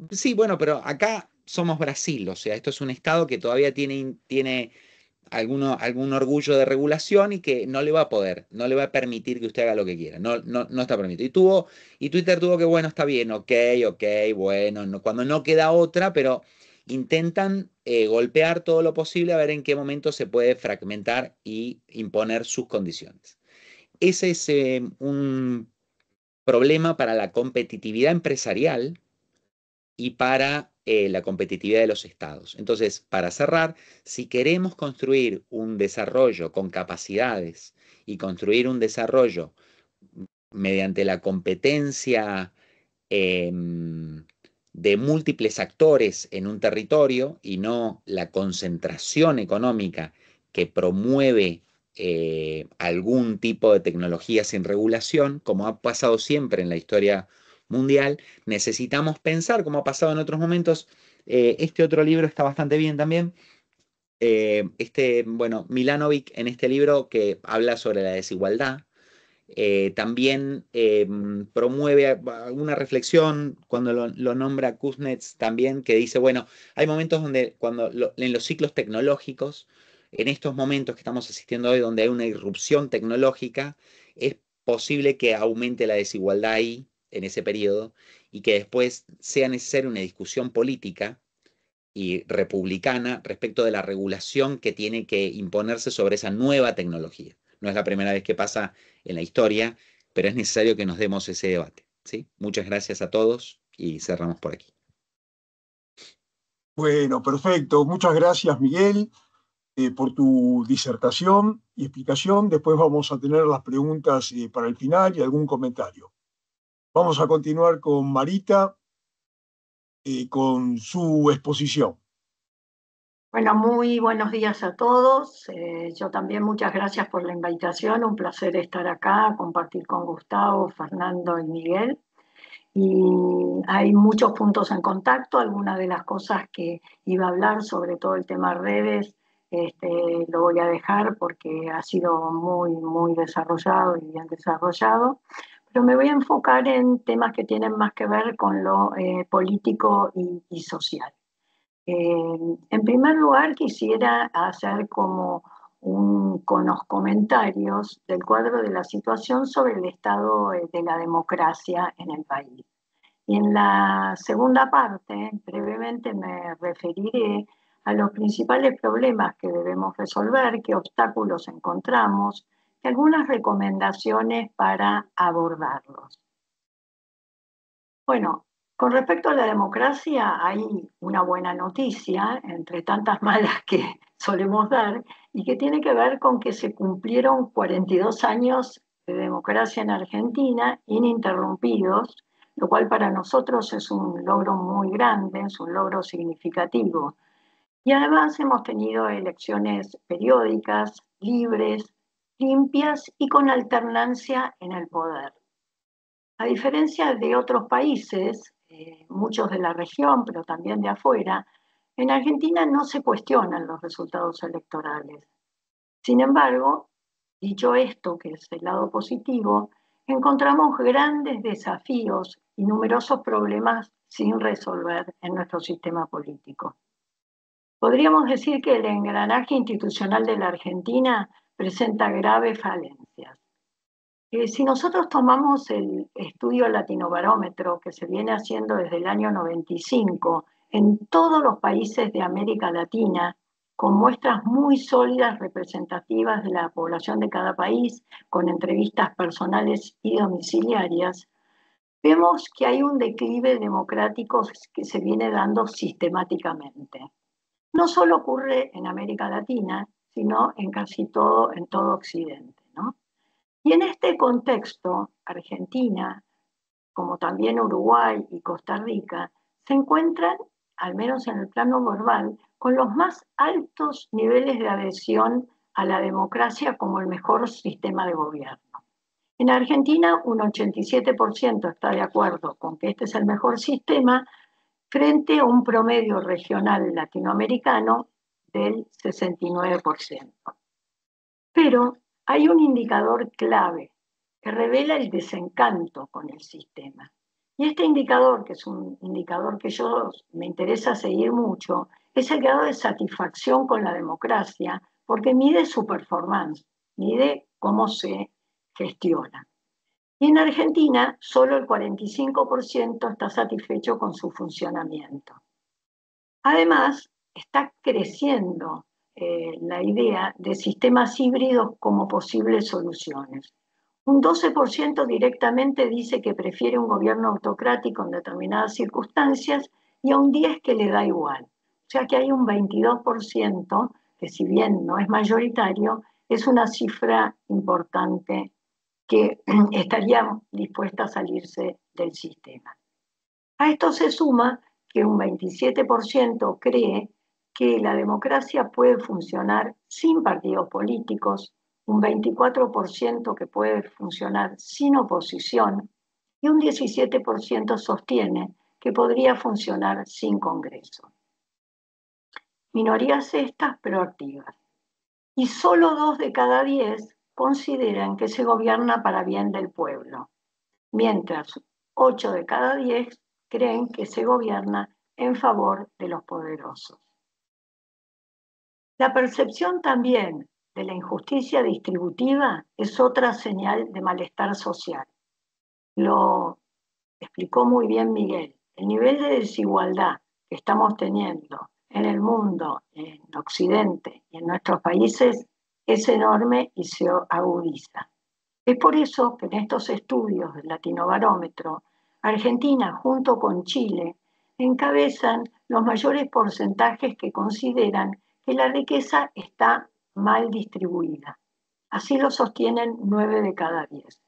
Sí, bueno, pero acá somos Brasil, o sea, esto es un estado que todavía tiene algún orgullo de regulación y que no le va a poder, no le va a permitir que usted haga lo que quiera, no está permitido. Y Twitter tuvo que, bueno, está bien, ok, bueno, cuando no queda otra, pero intentan golpear todo lo posible a ver en qué momento se puede fragmentar y imponer sus condiciones. Ese es un problema para la competitividad empresarial y para la competitividad de los estados. Entonces, para cerrar, si queremos construir un desarrollo con capacidades y construir un desarrollo mediante la competencia eh, de múltiples actores en un territorio y no la concentración económica que promueve algún tipo de tecnología sin regulación, como ha pasado siempre en la historia mundial, necesitamos pensar, como ha pasado en otros momentos, este otro libro está bastante bien también, bueno, Milanovic en este libro que habla sobre la desigualdad, también promueve una reflexión cuando lo nombra Kuznets también, que dice, bueno, hay momentos donde en los ciclos tecnológicos, en estos momentos que estamos asistiendo hoy, donde hay una irrupción tecnológica, es posible que aumente la desigualdad ahí, en ese periodo, y que después sea necesaria una discusión política y republicana respecto de la regulación que tiene que imponerse sobre esa nueva tecnología. No es la primera vez que pasa en la historia, pero es necesario que nos demos ese debate. ¿Sí? Muchas gracias a todos y cerramos por aquí. Bueno, perfecto. Muchas gracias, Miguel, por tu disertación y explicación. Después vamos a tener las preguntas para el final y algún comentario. Vamos a continuar con Marita, con su exposición. Bueno, muy buenos días a todos. Yo también muchas gracias por la invitación. Un placer estar acá, compartir con Gustavo, Fernando y Miguel. Y hay muchos puntos en contacto. Algunas de las cosas que iba a hablar, sobre todo el tema redes, lo voy a dejar porque ha sido muy desarrollado y bien desarrollado. pero me voy a enfocar en temas que tienen más que ver con lo político y social. En primer lugar, quisiera hacer como con los comentarios del cuadro de la situación sobre el estado de la democracia en el país. Y en la segunda parte, brevemente me referiré a los principales problemas que debemos resolver, qué obstáculos encontramos y algunas recomendaciones para abordarlos. Bueno, con respecto a la democracia, hay una buena noticia, entre tantas malas que solemos dar, y que tiene que ver con que se cumplieron 42 años de democracia en Argentina, ininterrumpidos, lo cual para nosotros es un logro muy grande, es un logro significativo. Y además hemos tenido elecciones periódicas, libres, limpias y con alternancia en el poder. A diferencia de otros países, muchos de la región, pero también de afuera, en Argentina no se cuestionan los resultados electorales. Sin embargo, dicho esto, que es el lado positivo, encontramos grandes desafíos y numerosos problemas sin resolver en nuestro sistema político. Podríamos decir que el engranaje institucional de la Argentina presenta graves falencias. Si nosotros tomamos el estudio Latinobarómetro que se viene haciendo desde el año 95 en todos los países de América Latina, con muestras muy sólidas representativas de la población de cada país, con entrevistas personales y domiciliarias, vemos que hay un declive democrático que se viene dando sistemáticamente. No solo ocurre en América Latina, sino en casi todo, en todo Occidente, ¿no? Y en este contexto, Argentina, como también Uruguay y Costa Rica, se encuentran, al menos en el plano verbal, con los más altos niveles de adhesión a la democracia como el mejor sistema de gobierno. En Argentina, un 87% está de acuerdo con que este es el mejor sistema, frente a un promedio regional latinoamericano del 69%. Pero hay un indicador clave que revela el desencanto con el sistema. Y este indicador, que es un indicador que me interesa seguir mucho, es el grado de satisfacción con la democracia, porque mide su performance, mide cómo se gestiona. Y en Argentina, solo el 45% está satisfecho con su funcionamiento. Además, está creciendo la idea de sistemas híbridos como posibles soluciones. Un 12% directamente dice que prefiere un gobierno autocrático en determinadas circunstancias y a un 10% que le da igual. O sea que hay un 22% que, si bien no es mayoritario, es una cifra importante que estaría dispuesta a salirse del sistema. A esto se suma que un 27% cree que la democracia puede funcionar sin partidos políticos, un 24% que puede funcionar sin oposición y un 17% sostiene que podría funcionar sin Congreso. Minorías estas, pero activas. Y solo 2 de cada 10 consideran que se gobierna para bien del pueblo, mientras 8 de cada 10 creen que se gobierna en favor de los poderosos. La percepción también de la injusticia distributiva es otra señal de malestar social. Lo explicó muy bien Miguel. El nivel de desigualdad que estamos teniendo en el mundo, en Occidente y en nuestros países es enorme y se agudiza. Es por eso que en estos estudios del Latinobarómetro, Argentina junto con Chile encabezan los mayores porcentajes que consideran que la riqueza está mal distribuida. Así lo sostienen 9 de cada 10.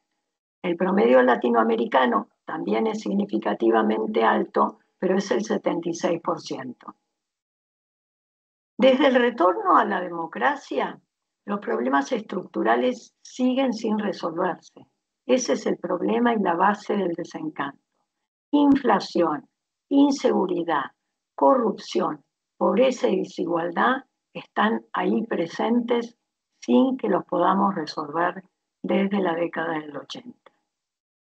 El promedio latinoamericano también es significativamente alto, pero es el 76%. Desde el retorno a la democracia, los problemas estructurales siguen sin resolverse. Ese es el problema y la base del desencanto. Inflación, inseguridad, corrupción, pobreza y desigualdad están ahí presentes sin que los podamos resolver desde la década del 80.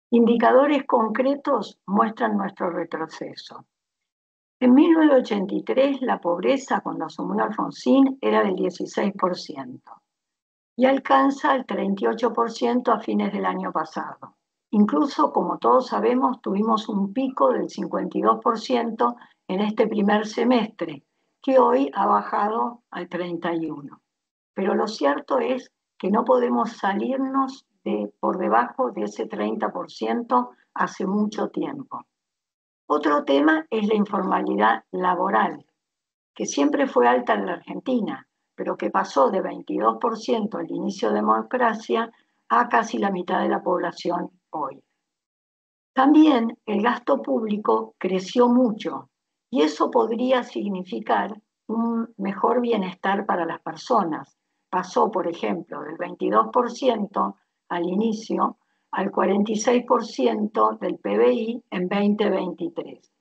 Indicadores concretos muestran nuestro retroceso. En 1983, la pobreza, cuando asumió Alfonsín, era del 16% y alcanza el 38% a fines del año pasado. Incluso, como todos sabemos, tuvimos un pico del 52% en este primer semestre, que hoy ha bajado al 31%. Pero lo cierto es que no podemos salirnos por debajo de ese 30% hace mucho tiempo. Otro tema es la informalidad laboral, que siempre fue alta en la Argentina, pero que pasó de 22% al inicio de democracia a casi la mitad de la población hoy. También el gasto público creció mucho y eso podría significar un mejor bienestar para las personas. Pasó, por ejemplo, del 22% al inicio al 46% del PBI en 2023.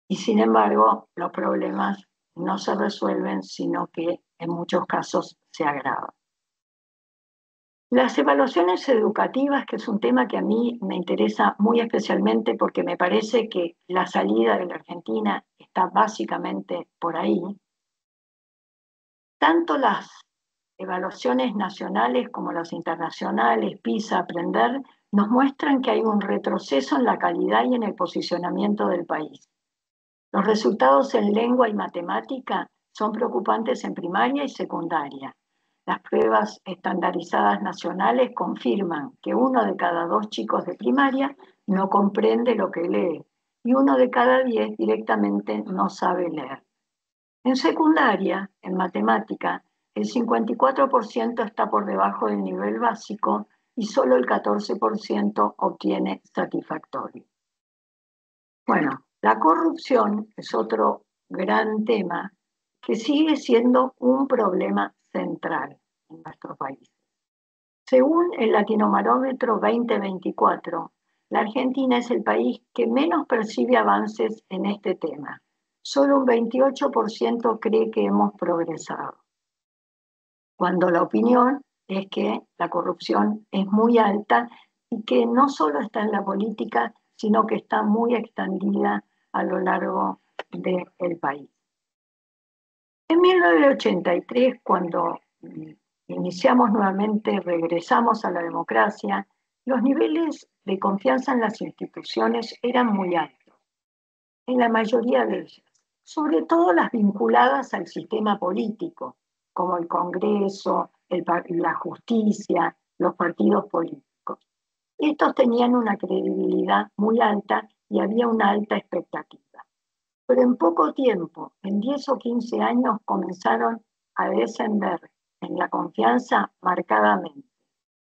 Y sin embargo, los problemas no se resuelven, sino que en muchos casos se agravan. Las evaluaciones educativas, que es un tema que a mí me interesa muy especialmente porque me parece que la salida de la Argentina está básicamente por ahí, tanto las evaluaciones nacionales como las internacionales, PISA, Aprender, nos muestran que hay un retroceso en la calidad y en el posicionamiento del país. Los resultados en lengua y matemática son preocupantes en primaria y secundaria. Las pruebas estandarizadas nacionales confirman que 1 de cada 2 chicos de primaria no comprende lo que lee y 1 de cada 10 directamente no sabe leer. En secundaria, en matemática, el 54% está por debajo del nivel básico y solo el 14% obtiene satisfactorio. Bueno, la corrupción es otro gran tema que sigue siendo un problema central en nuestro país. Según el Latinobarómetro 2024, la Argentina es el país que menos percibe avances en este tema. Solo un 28% cree que hemos progresado, cuando la opinión es que la corrupción es muy alta y que no solo está en la política, sino que está muy extendida a lo largo del país. En 1983, cuando iniciamos nuevamente, regresamos a la democracia, los niveles de confianza en las instituciones eran muy altos, en la mayoría de ellas, sobre todo las vinculadas al sistema político, como el Congreso, la justicia, los partidos políticos. Estos tenían una credibilidad muy alta y había una alta expectativa. Pero en poco tiempo, en 10 o 15 años, comenzaron a descender en la confianza marcadamente.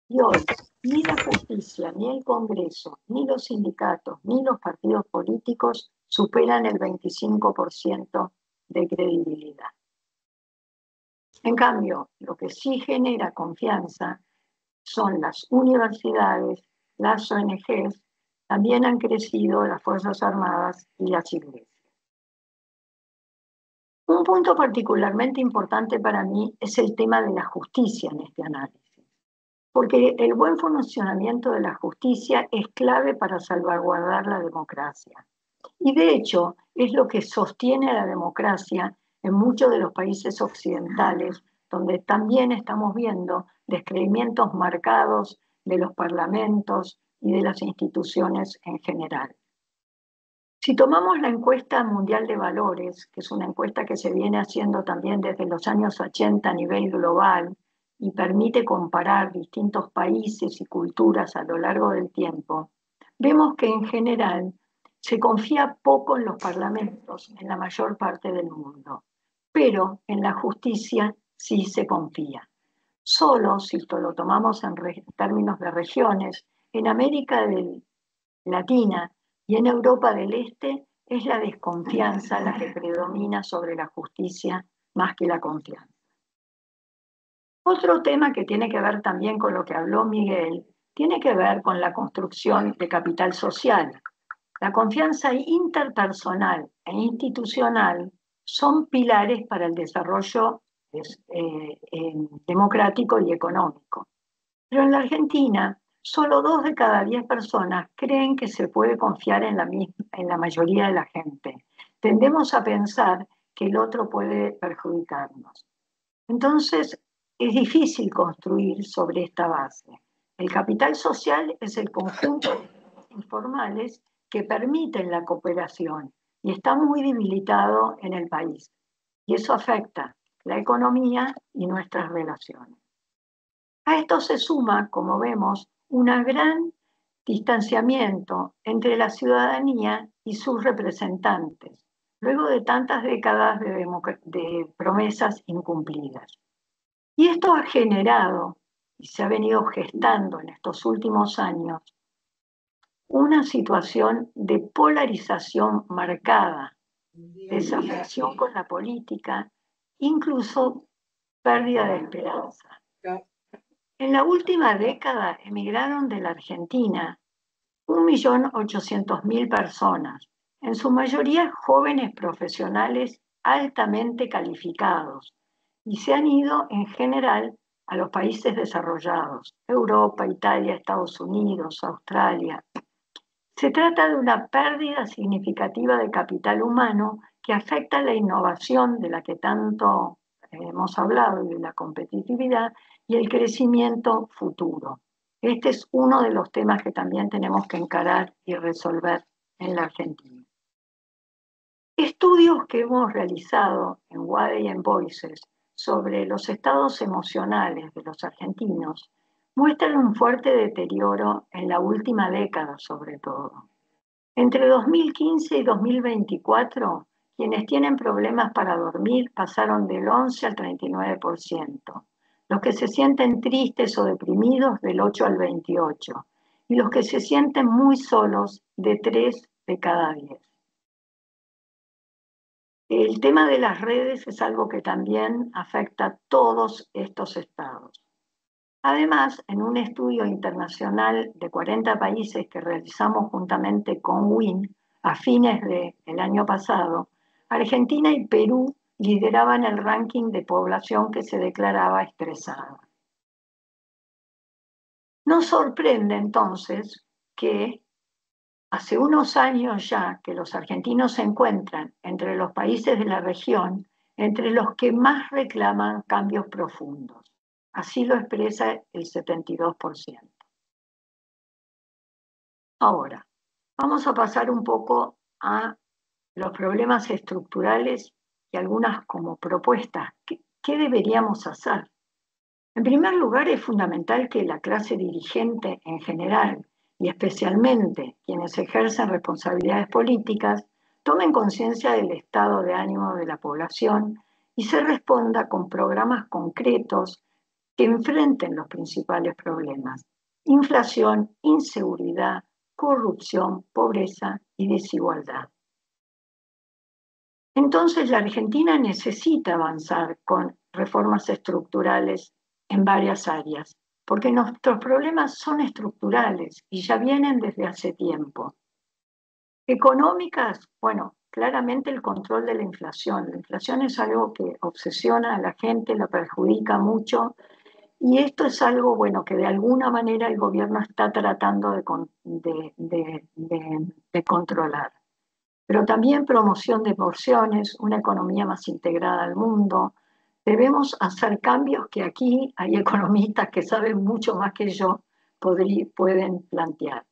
Y hoy, ni la justicia, ni el Congreso, ni los sindicatos, ni los partidos políticos superan el 25% de credibilidad. En cambio, lo que sí genera confianza son las universidades, las ONGs, también han crecido las Fuerzas Armadas y las iglesias. Un punto particularmente importante para mí es el tema de la justicia en este análisis, porque el buen funcionamiento de la justicia es clave para salvaguardar la democracia. Y de hecho, es lo que sostiene a la democracia en muchos de los países occidentales, donde también estamos viendo descreimientos marcados de los parlamentos y de las instituciones en general. Si tomamos la encuesta mundial de valores, que es una encuesta que se viene haciendo también desde los años 80 a nivel global y permite comparar distintos países y culturas a lo largo del tiempo, vemos que en general se confía poco en los parlamentos en la mayor parte del mundo, pero en la justicia sí se confía. Solo, si lo tomamos en términos de regiones, en América Latina y en Europa del Este es la desconfianza la que predomina sobre la justicia más que la confianza. Otro tema que tiene que ver también con lo que habló Miguel, tiene que ver con la construcción de capital social. La confianza interpersonal e institucional son pilares para el desarrollo democrático y económico. Pero en la Argentina Solo 2 de cada 10 personas creen que se puede confiar en la mayoría de la gente. Tendemos a pensar que el otro puede perjudicarnos. Entonces, es difícil construir sobre esta base. El capital social es el conjunto de informales que permiten la cooperación y está muy debilitado en el país. Y eso afecta la economía y nuestras relaciones. A esto se suma, como vemos, un gran distanciamiento entre la ciudadanía y sus representantes, luego de tantas décadas de promesas incumplidas. Y esto ha generado, y se ha venido gestando en estos últimos años, una situación de polarización marcada, desafección con la política, incluso pérdida de esperanza. En la última década emigraron de la Argentina 1.800.000 personas, en su mayoría jóvenes profesionales altamente calificados, y se han ido en general a los países desarrollados, Europa, Italia, Estados Unidos, Australia. Se trata de una pérdida significativa de capital humano que afecta la innovación de la que tanto hemos hablado y de la competitividad y el crecimiento futuro. Este es uno de los temas que también tenemos que encarar y resolver en la Argentina. Estudios que hemos realizado en WADE y en Voices sobre los estados emocionales de los argentinos muestran un fuerte deterioro en la última década, sobre todo. Entre 2015 y 2024, quienes tienen problemas para dormir pasaron del 11 al 39%, los que se sienten tristes o deprimidos del 8 al 28%, y los que se sienten muy solos de 3 de cada 10. El tema de las redes es algo que también afecta a todos estos estados. Además, en un estudio internacional de 40 países que realizamos juntamente con WIN a fines del año pasado, Argentina y Perú lideraban el ranking de población que se declaraba estresada. Nos sorprende entonces que hace unos años ya que los argentinos se encuentran entre los países de la región entre los que más reclaman cambios profundos. Así lo expresa el 72%. Ahora, vamos a pasar un poco a los problemas estructurales y algunas como propuestas. ¿Qué deberíamos hacer? En primer lugar, es fundamental que la clase dirigente en general y especialmente quienes ejercen responsabilidades políticas tomen conciencia del estado de ánimo de la población y se responda con programas concretos que enfrenten los principales problemas: inflación, inseguridad, corrupción, pobreza y desigualdad. Entonces, la Argentina necesita avanzar con reformas estructurales en varias áreas, porque nuestros problemas son estructurales y ya vienen desde hace tiempo. Económicas, bueno, claramente el control de la inflación. La inflación es algo que obsesiona a la gente, la perjudica mucho, y esto es algo, bueno, que de alguna manera el gobierno está tratando de controlar. Pero también promoción de porciones, una economía más integrada al mundo. Debemos hacer cambios que aquí hay economistas que saben mucho más que yo, pueden plantear.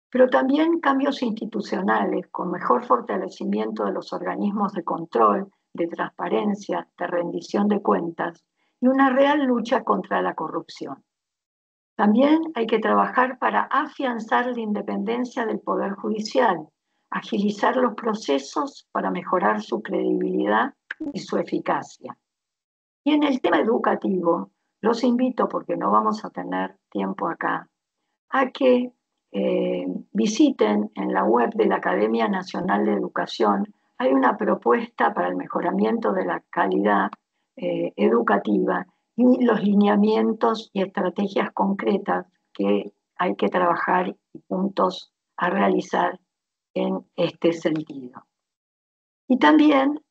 Pero también cambios institucionales con mejor fortalecimiento de los organismos de control, de transparencia, de rendición de cuentas y una real lucha contra la corrupción. También hay que trabajar para afianzar la independencia del Poder Judicial, agilizar los procesos para mejorar su credibilidad y su eficacia. Y en el tema educativo, los invito, porque no vamos a tener tiempo acá, a que visiten en la web de la Academia Nacional de Educación. Hay una propuesta para el mejoramiento de la calidad educativa y los lineamientos y estrategias concretas que hay que trabajar y puntos a realizar en este sentido. Y también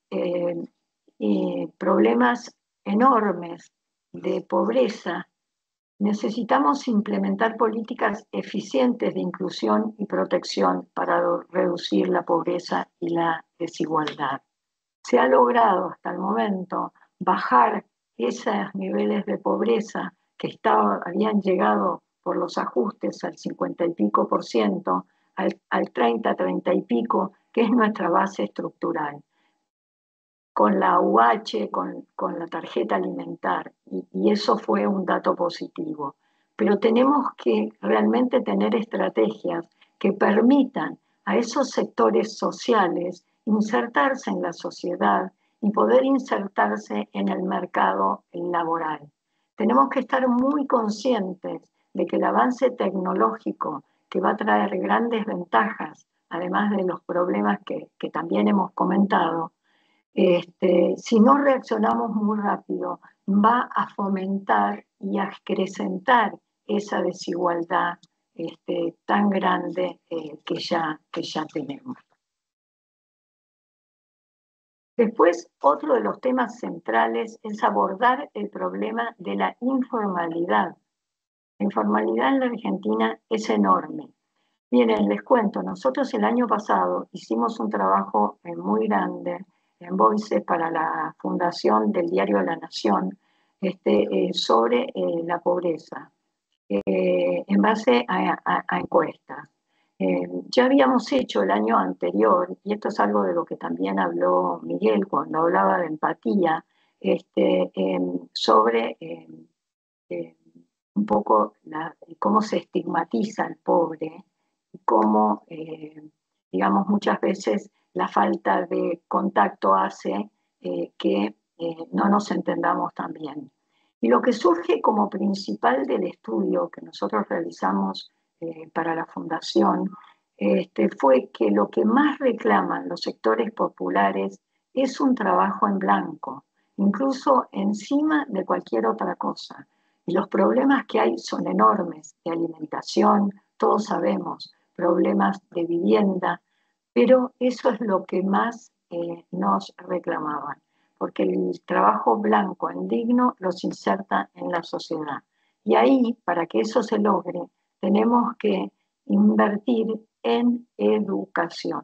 problemas enormes de pobreza Necesitamos implementar políticas eficientes de inclusión y protección para reducir la pobreza y la desigualdad. Se ha logrado hasta el momento bajar esos niveles de pobreza que habían llegado por los ajustes al 50 y pico por ciento, al 30, 30 y pico, que es nuestra base estructural, con la UH, con la tarjeta alimentar, y eso fue un dato positivo. Pero tenemos que realmente tener estrategias que permitan a esos sectores sociales insertarse en la sociedad y poder insertarse en el mercado laboral. Tenemos que estar muy conscientes de que el avance tecnológico, que va a traer grandes ventajas, además de los problemas que también hemos comentado, si no reaccionamos muy rápido, va a fomentar y a acrecentar esa desigualdad tan grande que ya tenemos. Después, otro de los temas centrales es abordar el problema de la informalidad. La informalidad en la Argentina es enorme. Miren, les cuento, nosotros el año pasado hicimos un trabajo muy grande en Voices para la fundación del diario La Nación sobre la pobreza, en base a encuestas. Ya habíamos hecho el año anterior, y esto es algo de lo que también habló Miguel cuando hablaba de empatía, sobre un poco cómo se estigmatiza al pobre y cómo, digamos, muchas veces la falta de contacto hace que no nos entendamos tan bien. Y lo que surge como principal del estudio que nosotros realizamos para la Fundación fue que lo que más reclaman los sectores populares es un trabajo en blanco, incluso encima de cualquier otra cosa. Y los problemas que hay son enormes, de alimentación, todos sabemos, problemas de vivienda, pero eso es lo que más nos reclamaban, porque el trabajo blanco indigno los inserta en la sociedad. Y ahí, para que eso se logre, tenemos que invertir en educación.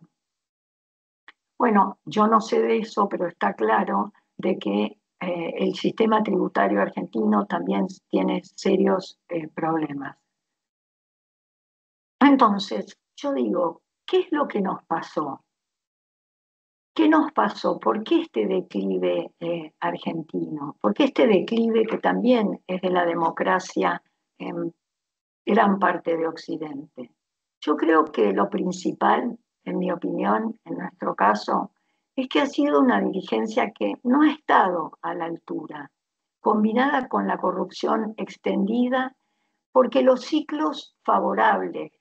Bueno, yo no sé de eso, pero está claro de que el sistema tributario argentino también tiene serios problemas. Entonces, yo digo, ¿qué es lo que nos pasó? ¿Qué nos pasó? ¿Por qué este declive argentino? ¿Por qué este declive que también es de la democracia en gran parte de Occidente? Yo creo que lo principal, en mi opinión, en nuestro caso, es que ha sido una dirigencia que no ha estado a la altura, combinada con la corrupción extendida, porque los ciclos favorables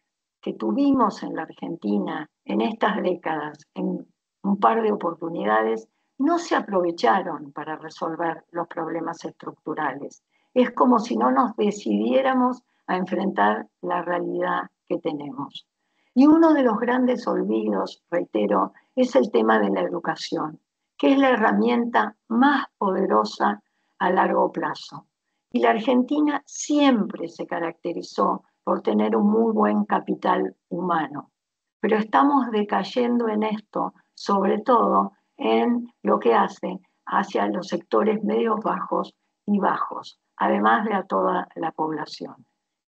que tuvimos en la Argentina en estas décadas, en un par de oportunidades, no se aprovecharon para resolver los problemas estructurales. Es como si no nos decidiéramos a enfrentar la realidad que tenemos. Y uno de los grandes olvidos, reitero, es el tema de la educación, que es la herramienta más poderosa a largo plazo. Y la Argentina siempre se caracterizó por tener un muy buen capital humano. Pero estamos decayendo en esto, sobre todo en lo que hace hacia los sectores medios bajos y bajos, además de a toda la población.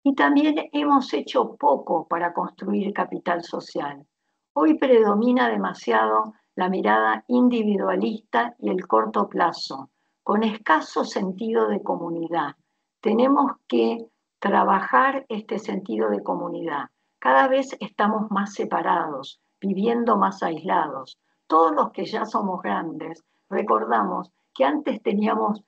Y también hemos hecho poco para construir capital social. Hoy predomina demasiado la mirada individualista y el corto plazo, con escaso sentido de comunidad. Tenemos que trabajar este sentido de comunidad. Cada vez estamos más separados, viviendo más aislados. Todos los que ya somos grandes recordamos que antes teníamos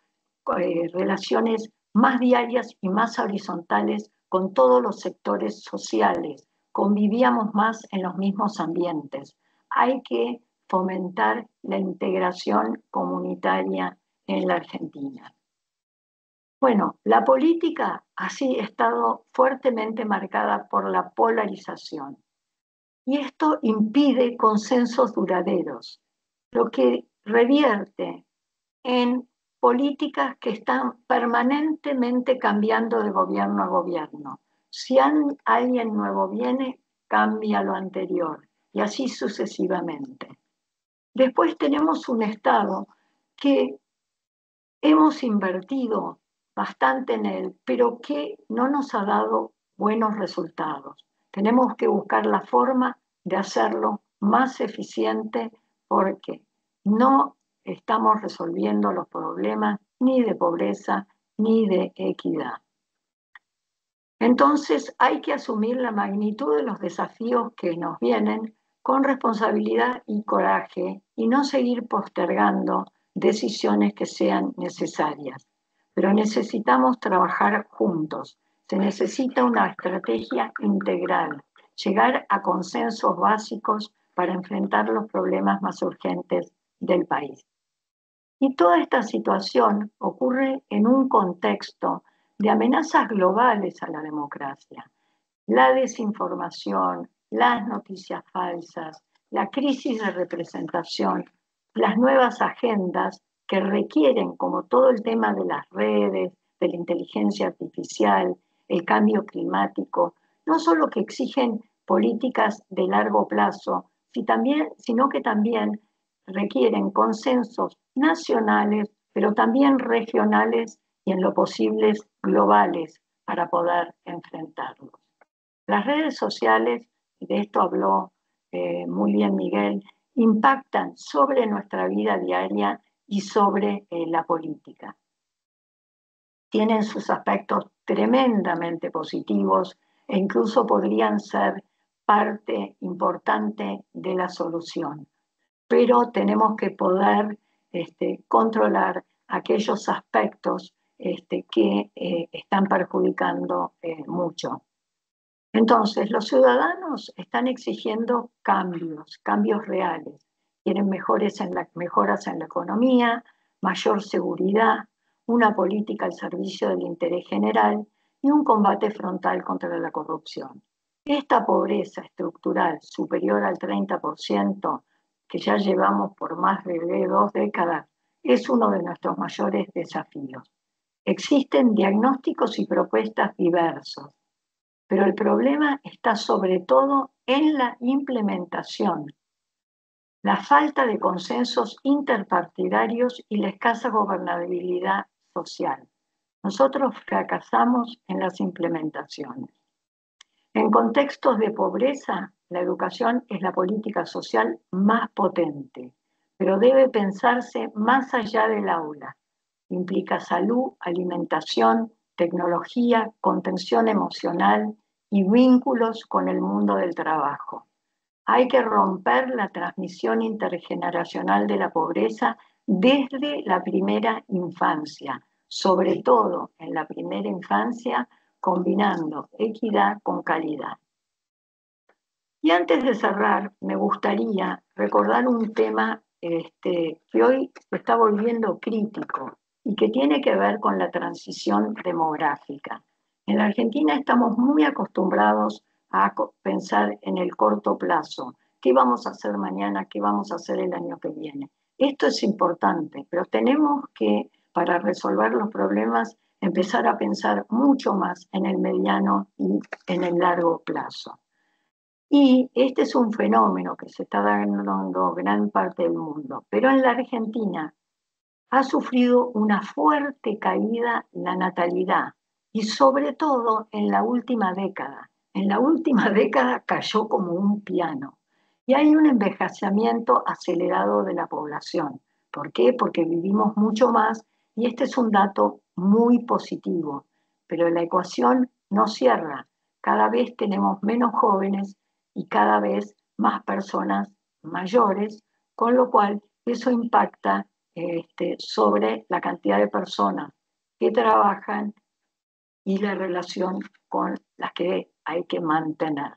relaciones más diarias y más horizontales con todos los sectores sociales, convivíamos más en los mismos ambientes. Hay que fomentar la integración comunitaria en la Argentina. Bueno, la política así ha estado fuertemente marcada por la polarización y esto impide consensos duraderos, lo que revierte en políticas que están permanentemente cambiando de gobierno a gobierno. Si alguien nuevo viene, cambia lo anterior, y así sucesivamente. Después tenemos un Estado que hemos invertido bastante en él, pero que no nos ha dado buenos resultados. Tenemos que buscar la forma de hacerlo más eficiente porque no estamos resolviendo los problemas ni de pobreza ni de equidad. Entonces hay que asumir la magnitud de los desafíos que nos vienen con responsabilidad y coraje y no seguir postergando decisiones que sean necesarias. Pero necesitamos trabajar juntos. Se necesita una estrategia integral, llegar a consensos básicos para enfrentar los problemas más urgentes del país. Y toda esta situación ocurre en un contexto de amenazas globales a la democracia. La desinformación, las noticias falsas, la crisis de representación, las nuevas agendas que requieren, como todo el tema de las redes, de la inteligencia artificial, el cambio climático, no solo que exigen políticas de largo plazo, sino que también requieren consensos nacionales, pero también regionales y en lo posible globales para poder enfrentarlos. Las redes sociales, y de esto habló muy bien Miguel, impactan sobre nuestra vida diaria y sobre la política. Tienen sus aspectos tremendamente positivos e incluso podrían ser parte importante de la solución. Pero tenemos que poder controlar aquellos aspectos que están perjudicando mucho. Entonces, los ciudadanos están exigiendo cambios reales. Quieren mejoras en la economía, mayor seguridad, una política al servicio del interés general y un combate frontal contra la corrupción. Esta pobreza estructural superior al 30%, que ya llevamos por más de 2 décadas, es uno de nuestros mayores desafíos. Existen diagnósticos y propuestas diversos, pero el problema está sobre todo en la implementación, la falta de consensos interpartidarios y la escasa gobernabilidad social. Nosotros fracasamos en las implementaciones. En contextos de pobreza, la educación es la política social más potente, pero debe pensarse más allá del aula. Implica salud, alimentación, tecnología, contención emocional y vínculos con el mundo del trabajo. Hay que romper la transmisión intergeneracional de la pobreza desde la primera infancia, sobre todo en la primera infancia, combinando equidad con calidad. Y antes de cerrar, me gustaría recordar un tema que hoy se está volviendo crítico y que tiene que ver con la transición demográfica. En la Argentina estamos muy acostumbrados a pensar en el corto plazo. ¿Qué vamos a hacer mañana? ¿Qué vamos a hacer el año que viene? Esto es importante, pero tenemos que, para resolver los problemas, empezar a pensar mucho más en el mediano y en el largo plazo. Y este es un fenómeno que se está dando en gran parte del mundo, pero en la Argentina ha sufrido una fuerte caída la natalidad y sobre todo en la última década. En la última década cayó como un piano y hay un envejecimiento acelerado de la población. ¿Por qué? Porque vivimos mucho más y este es un dato muy positivo, pero la ecuación no cierra. Cada vez tenemos menos jóvenes y cada vez más personas mayores, con lo cual eso impacta sobre la cantidad de personas que trabajan y la relación con las que hay que mantener.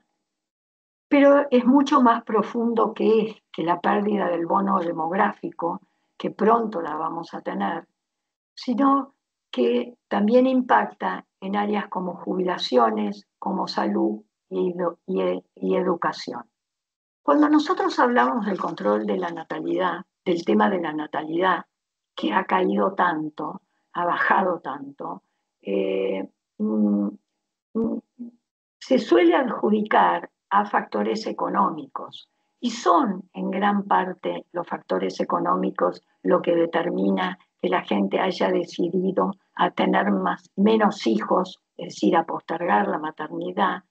Pero es mucho más profundo que la pérdida del bono demográfico, que pronto la vamos a tener, sino que también impacta en áreas como jubilaciones, como salud y educación. Cuando nosotros hablamos del control de la natalidad, del tema de la natalidad, que ha caído tanto, ha bajado tanto, mm, mm, se suele adjudicar a factores económicos y son en gran parte los factores económicos lo que determina que la gente haya decidido a tener menos hijos, es decir, a postergar la maternidad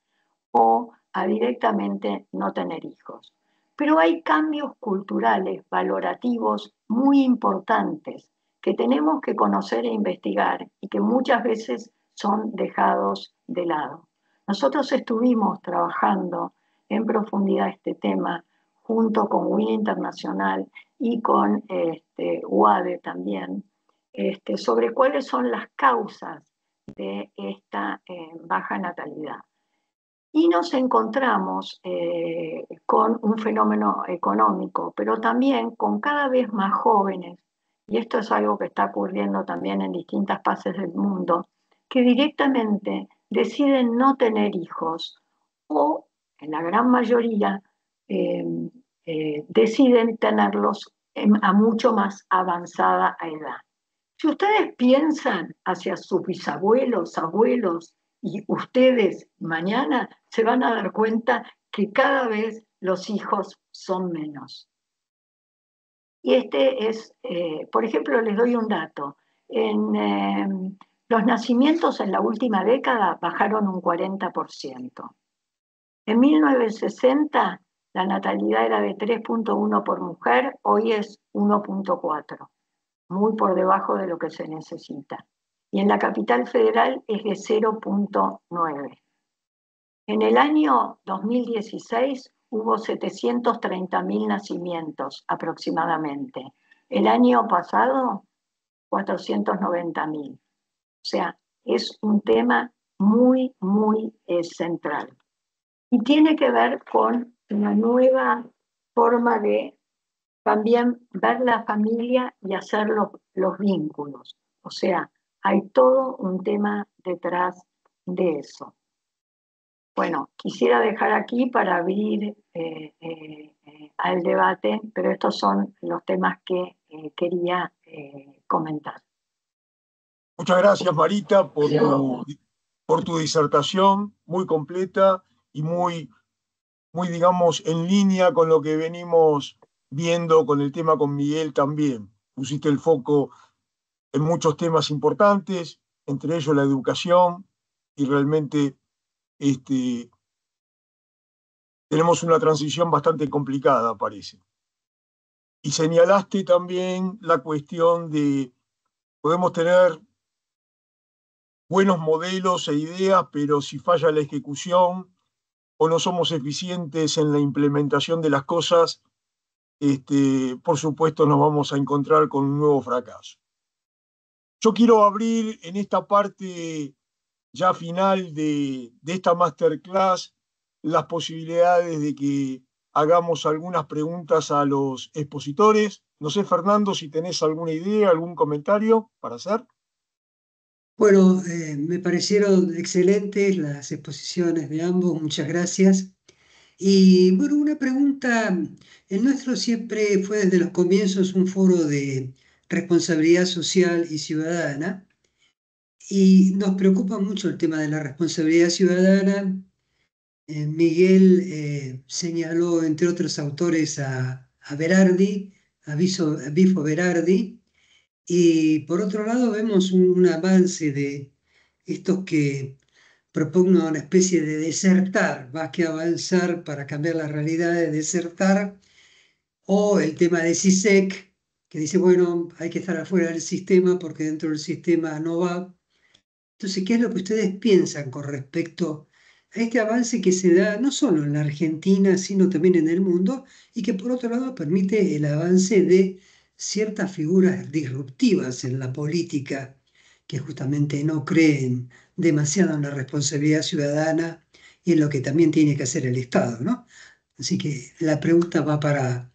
o a directamente no tener hijos. Pero hay cambios culturales, valorativos muy importantes que tenemos que conocer e investigar y que muchas veces son dejados de lado. Nosotros estuvimos trabajando en profundidad este tema junto con WIN Internacional y con UADE también, sobre cuáles son las causas de esta baja natalidad. Y nos encontramos con un fenómeno económico, pero también con cada vez más jóvenes, y esto es algo que está ocurriendo también en distintas partes del mundo, que directamente deciden no tener hijos o, en la gran mayoría, eh, deciden tenerlos a mucho más avanzada edad. Si ustedes piensan hacia sus bisabuelos, abuelos y ustedes mañana, se van a dar cuenta que cada vez los hijos son menos. Y por ejemplo, les doy un dato. Los nacimientos en la última década bajaron un 40%. En 1960 la natalidad era de 3.1 por mujer, hoy es 1.4. Muy por debajo de lo que se necesita. Y en la capital federal es de 0.9. En el año 2016 hubo 730.000 nacimientos aproximadamente. El año pasado, 490.000. O sea, es un tema muy, muy central. Y tiene que ver con una nueva forma de también ver la familia y hacer los vínculos. O sea, hay todo un tema detrás de eso. Bueno, quisiera dejar aquí para abrir al debate, pero estos son los temas que quería comentar. Muchas gracias, Marita, por tu disertación muy completa y muy, digamos, en línea con lo que venimos viendo con el tema con Miguel también. Pusiste el foco en muchos temas importantes, entre ellos la educación, y realmente tenemos una transición bastante complicada, parece. Y señalaste también la cuestión de, podemos tener buenos modelos e ideas, pero si falla la ejecución o no somos eficientes en la implementación de las cosas, por supuesto nos vamos a encontrar con un nuevo fracaso. Yo quiero abrir en esta parte ya final de esta masterclass las posibilidades de que hagamos algunas preguntas a los expositores. No sé, Fernando, si tenés alguna idea, algún comentario para hacer. Bueno, me parecieron excelentes las exposiciones de ambos, muchas gracias. Y bueno, una pregunta, el nuestro siempre fue desde los comienzos un foro de responsabilidad social y ciudadana, y nos preocupa mucho el tema de la responsabilidad ciudadana. Miguel señaló, entre otros autores, a Berardi, a Bifo Berardi, y por otro lado vemos un avance de estos que propugnan una especie de desertar, más que avanzar para cambiar la realidad, de desertar, o el tema de CISEC, que dice, bueno, hay que estar afuera del sistema porque dentro del sistema no va. Entonces, ¿qué es lo que ustedes piensan con respecto a este avance que se da no solo en la Argentina, sino también en el mundo, y que por otro lado permite el avance de ciertas figuras disruptivas en la política que justamente no creen demasiado en la responsabilidad ciudadana y en lo que también tiene que hacer el Estado, ¿no? Así que la pregunta va para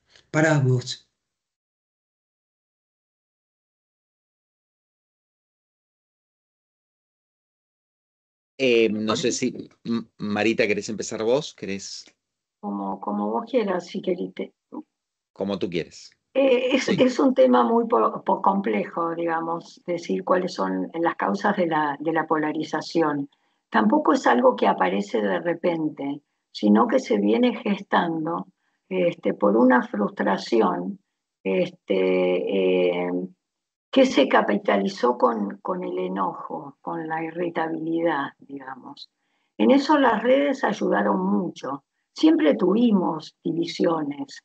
ambos. No sé si, Marita, ¿querés empezar vos? ¿Querés? Como vos quieras, si querés. Como tú quieres. Es un tema muy complejo, digamos, decir cuáles son las causas de la polarización. Tampoco es algo que aparece de repente, sino que se viene gestando por una frustración este, que se capitalizó con el enojo, con la irritabilidad, digamos. En eso las redes ayudaron mucho. Siempre tuvimos divisiones,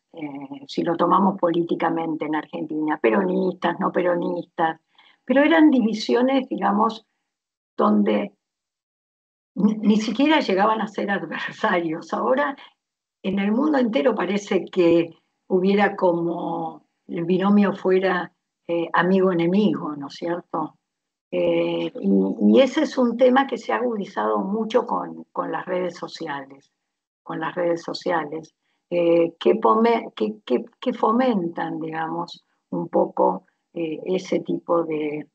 si lo tomamos políticamente en Argentina, peronistas, no peronistas, pero eran divisiones, digamos, donde ni siquiera llegaban a ser adversarios. Ahora en el mundo entero parece que hubiera como el binomio fuera amigo-enemigo, ¿no es cierto? Y ese es un tema que se ha agudizado mucho con las redes sociales, con las redes sociales, que fomentan, digamos, un poco ese tipo de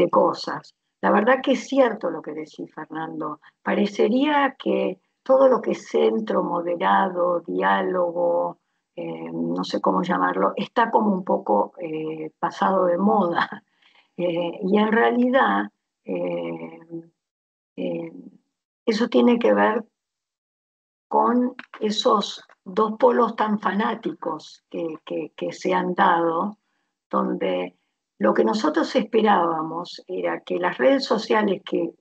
cosas. La verdad que es cierto lo que decís, Fernando. Parecería que todo lo que es centro, moderado, diálogo, no sé cómo llamarlo, está como un poco pasado de moda. Y en realidad eh, eh, eso tiene que ver con esos dos polos tan fanáticos que se han dado, donde lo que nosotros esperábamos era que las redes sociales, que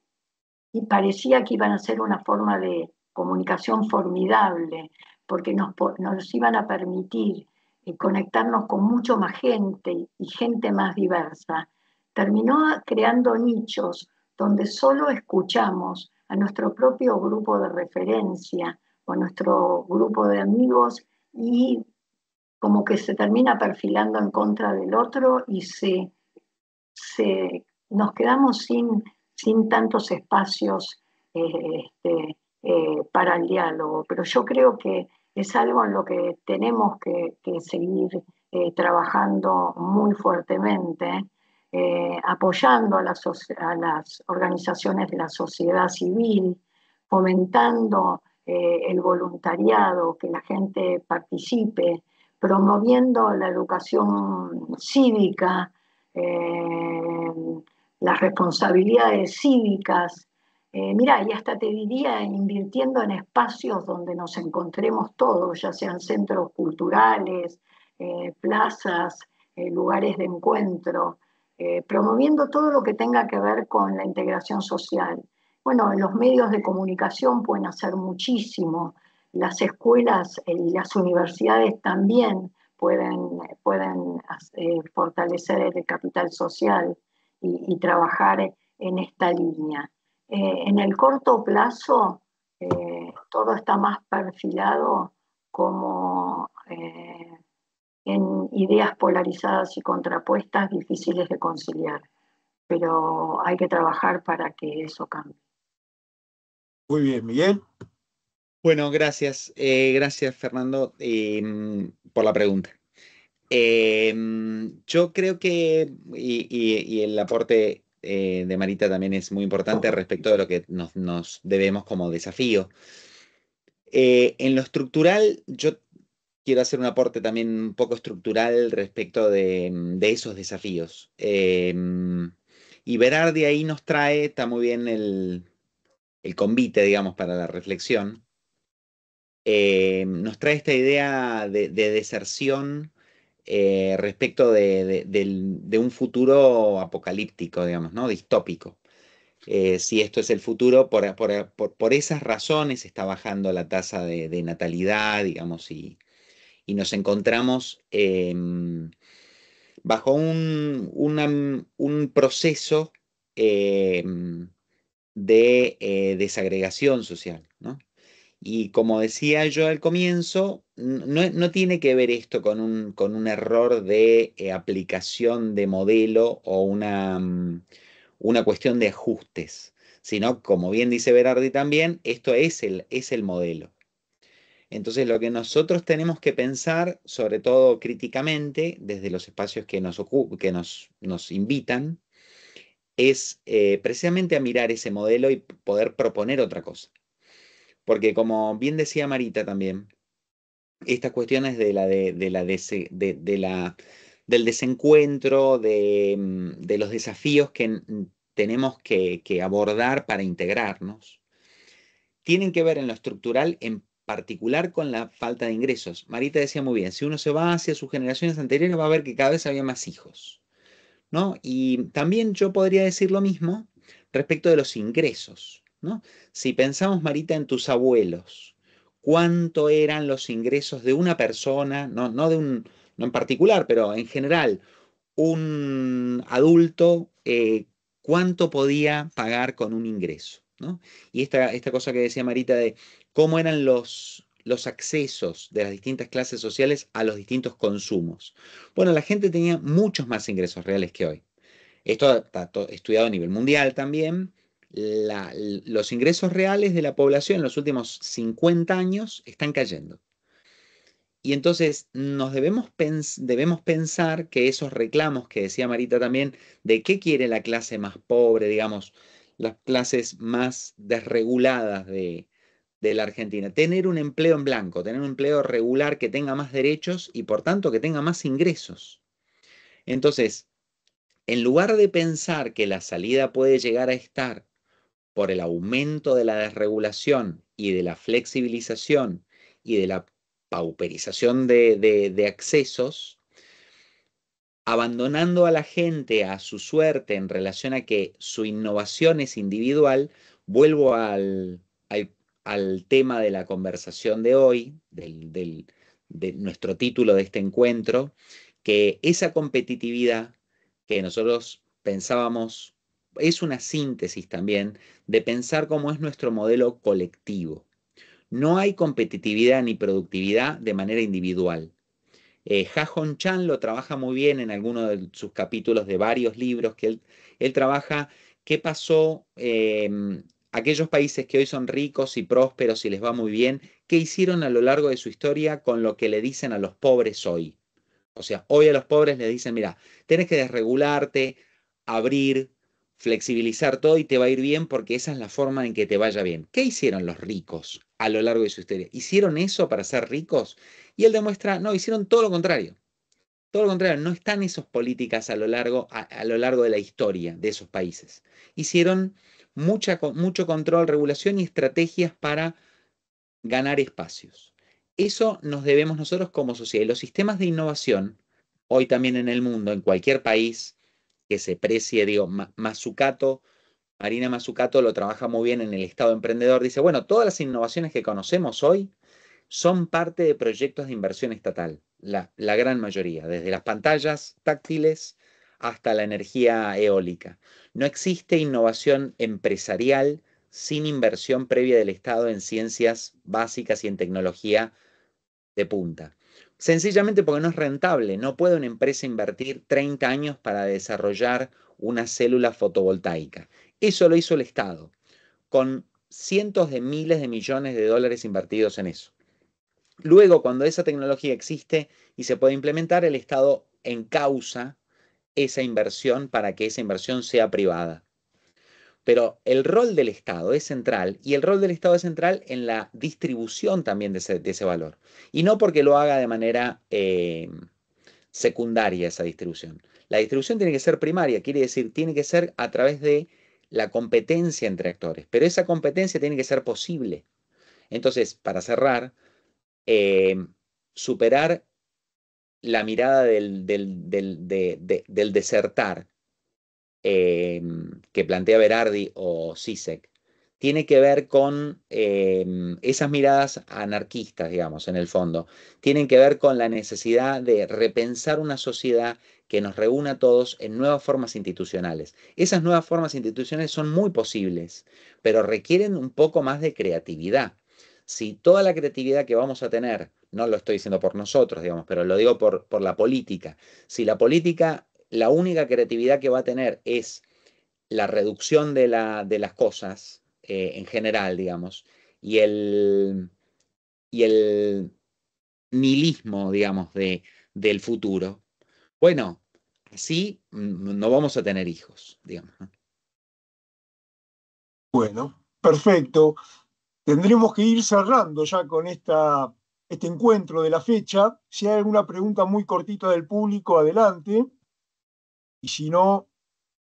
y parecía que iban a ser una forma de comunicación formidable, porque nos iban a permitir conectarnos con mucho más gente y gente más diversa, terminó creando nichos donde solo escuchamos a nuestro propio grupo de referencia o a nuestro grupo de amigos y como que se termina perfilando en contra del otro y nos quedamos sin tantos espacios para el diálogo. Pero yo creo que es algo en lo que tenemos que seguir trabajando muy fuertemente, apoyando a las organizaciones de la sociedad civil, fomentando el voluntariado, que la gente participe, promoviendo la educación cívica, eh, las responsabilidades cívicas. Mira, y hasta te diría invirtiendo en espacios donde nos encontremos todos, ya sean centros culturales, plazas, lugares de encuentro, promoviendo todo lo que tenga que ver con la integración social. Bueno, los medios de comunicación pueden hacer muchísimo, las escuelas y las universidades también pueden fortalecer el capital social y trabajar en esta línea. En el corto plazo, todo está más perfilado como en ideas polarizadas y contrapuestas difíciles de conciliar, pero hay que trabajar para que eso cambie. Muy bien, Miguel. Bueno, gracias. Gracias, Fernando, por la pregunta. Yo creo que, y el aporte de Marita también es muy importante respecto de lo que nos debemos como desafío. En lo estructural, yo quiero hacer un aporte también un poco estructural respecto de esos desafíos. Y Berardi ahí nos trae, está muy bien el convite, digamos, para la reflexión. Nos trae esta idea de deserción respecto de un futuro apocalíptico, digamos, ¿no? Distópico. Si esto es el futuro, por esas razones está bajando la tasa de natalidad, digamos, y nos encontramos bajo un proceso de desagregación social, ¿no? Y como decía yo al comienzo, no tiene que ver esto con un error de aplicación de modelo o una cuestión de ajustes, sino, como bien dice Berardi también, esto es el modelo. Entonces, lo que nosotros tenemos que pensar, sobre todo críticamente, desde los espacios que nos invitan, es precisamente a mirar ese modelo y poder proponer otra cosa. Porque como bien decía Marita también, estas cuestiones del desencuentro, de los desafíos que tenemos que abordar para integrarnos, tienen que ver en lo estructural, en particular con la falta de ingresos. Marita decía muy bien, si uno se va hacia sus generaciones anteriores va a ver que cada vez había más hijos, ¿no? Y también yo podría decir lo mismo respecto de los ingresos, ¿no? Si pensamos, Marita, en tus abuelos, ¿cuánto eran los ingresos de una persona, no en particular, pero en general, un adulto, cuánto podía pagar con un ingreso, ¿no? Y esta cosa que decía Marita de cómo eran los accesos de las distintas clases sociales a los distintos consumos. Bueno, la gente tenía muchos más ingresos reales que hoy. Esto está estudiado a nivel mundial también. Los ingresos reales de la población en los últimos 50 años están cayendo. Y entonces debemos pensar que esos reclamos que decía Marita también, de qué quiere la clase más pobre, digamos, las clases más desreguladas de la Argentina, tener un empleo en blanco, tener un empleo regular que tenga más derechos y por tanto que tenga más ingresos. Entonces, en lugar de pensar que la salida puede llegar a estar por el aumento de la desregulación y de la flexibilización y de la pauperización de accesos, abandonando a la gente a su suerte en relación a que su innovación es individual, vuelvo al tema de la conversación de hoy, de nuestro título de este encuentro, que esa competitividad que nosotros pensábamos es una síntesis también de pensar cómo es nuestro modelo colectivo. No hay competitividad ni productividad de manera individual. Ha-Hong Chan lo trabaja muy bien en alguno de sus capítulos de varios libros que él trabaja qué pasó, aquellos países que hoy son ricos y prósperos y les va muy bien, qué hicieron a lo largo de su historia con lo que le dicen a los pobres hoy. O sea, hoy a los pobres les dicen, mira, tenés que desregularte, abrir, flexibilizar todo y te va a ir bien porque esa es la forma en que te vaya bien. ¿Qué hicieron los ricos a lo largo de su historia? ¿Hicieron eso para ser ricos? Y él demuestra, no, hicieron todo lo contrario. Todo lo contrario, no están esas políticas a lo largo de la historia de esos países. Hicieron mucho control, regulación y estrategias para ganar espacios. Eso nos debemos nosotros como sociedad. Y los sistemas de innovación, hoy también en el mundo, en cualquier país que se precie, digo, Marina Mazzucato lo trabaja muy bien en el Estado Emprendedor, dice, bueno, todas las innovaciones que conocemos hoy son parte de proyectos de inversión estatal, la gran mayoría, desde las pantallas táctiles hasta la energía eólica. No existe innovación empresarial sin inversión previa del Estado en ciencias básicas y en tecnología de punta. Sencillamente porque no es rentable. No puede una empresa invertir 30 años para desarrollar una célula fotovoltaica. Eso lo hizo el Estado, con cientos de miles de millones de dólares invertidos en eso. Luego, cuando esa tecnología existe y se puede implementar, el Estado encausa esa inversión para que esa inversión sea privada. Pero el rol del Estado es central y el rol del Estado es central en la distribución también de ese valor. Y no porque lo haga de manera secundaria esa distribución. La distribución tiene que ser primaria, quiere decir, tiene que ser a través de la competencia entre actores. Pero esa competencia tiene que ser posible. Entonces, para cerrar, superar la mirada del desertar que plantea Berardi o Zizek, tiene que ver con esas miradas anarquistas, digamos, en el fondo. Tienen que ver con la necesidad de repensar una sociedad que nos reúna a todos en nuevas formas institucionales. Esas nuevas formas institucionales son muy posibles, pero requieren un poco más de creatividad. Si toda la creatividad que vamos a tener, no lo estoy diciendo por nosotros, digamos, pero lo digo por la política, si la política, la única creatividad que va a tener es la reducción de las cosas en general, digamos, y el nihilismo, digamos, del futuro, bueno, así no vamos a tener hijos, digamos. Bueno, perfecto. Tendremos que ir cerrando ya con esta este encuentro de la fecha. Si hay alguna pregunta muy cortita del público, adelante. Y si no,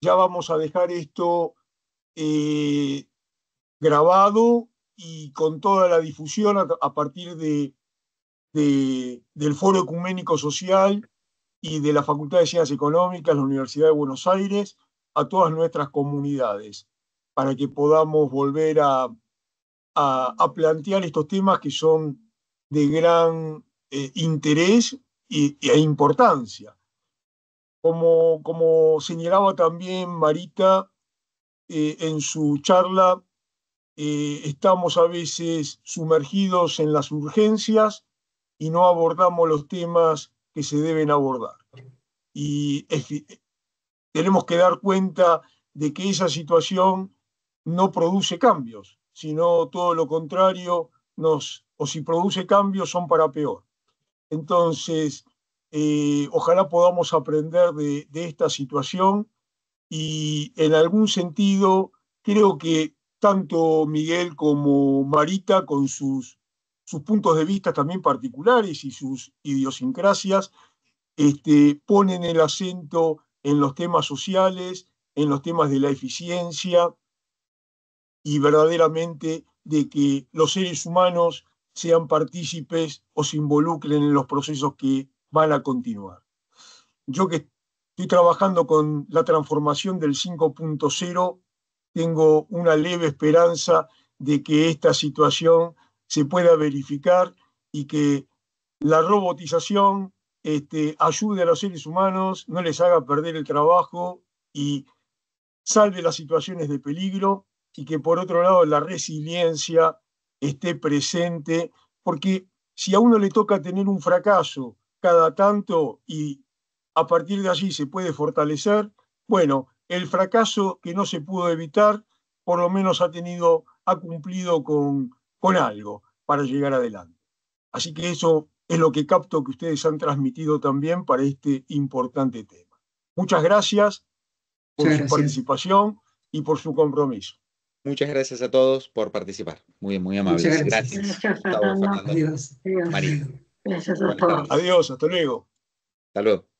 ya vamos a dejar esto grabado y con toda la difusión a partir del Foro Ecuménico Social y de la Facultad de Ciencias Económicas, la Universidad de Buenos Aires, a todas nuestras comunidades, para que podamos volver a plantear estos temas que son de gran interés e importancia. Como señalaba también Marita en su charla, estamos a veces sumergidos en las urgencias y no abordamos los temas que se deben abordar. Y tenemos que dar cuenta de que esa situación no produce cambios, sino todo lo contrario, o si produce cambios son para peor. Entonces, ojalá podamos aprender de esta situación y en algún sentido creo que tanto Miguel como Marita, con sus puntos de vista también particulares y sus idiosincrasias, ponen el acento en los temas sociales, en los temas de la eficiencia y verdaderamente de que los seres humanos sean partícipes o se involucren en los procesos que van a continuar. Yo que estoy trabajando con la transformación del 5.0, tengo una leve esperanza de que esta situación se pueda verificar y que la robotización ayude a los seres humanos, no les haga perder el trabajo y salve las situaciones de peligro, y que por otro lado la resiliencia esté presente, porque si a uno le toca tener un fracaso cada tanto y a partir de allí se puede fortalecer, bueno, el fracaso que no se pudo evitar, por lo menos ha cumplido con algo para llegar adelante. Así que eso es lo que capto que ustedes han transmitido también para este importante tema. Muchas gracias por su participación y por su compromiso. Muchas gracias a todos por participar. Muy, muy amables. Muchas gracias. Gracias, Fernando. Adiós. Adiós. María. Gracias a todos. Adiós, hasta luego. Hasta luego.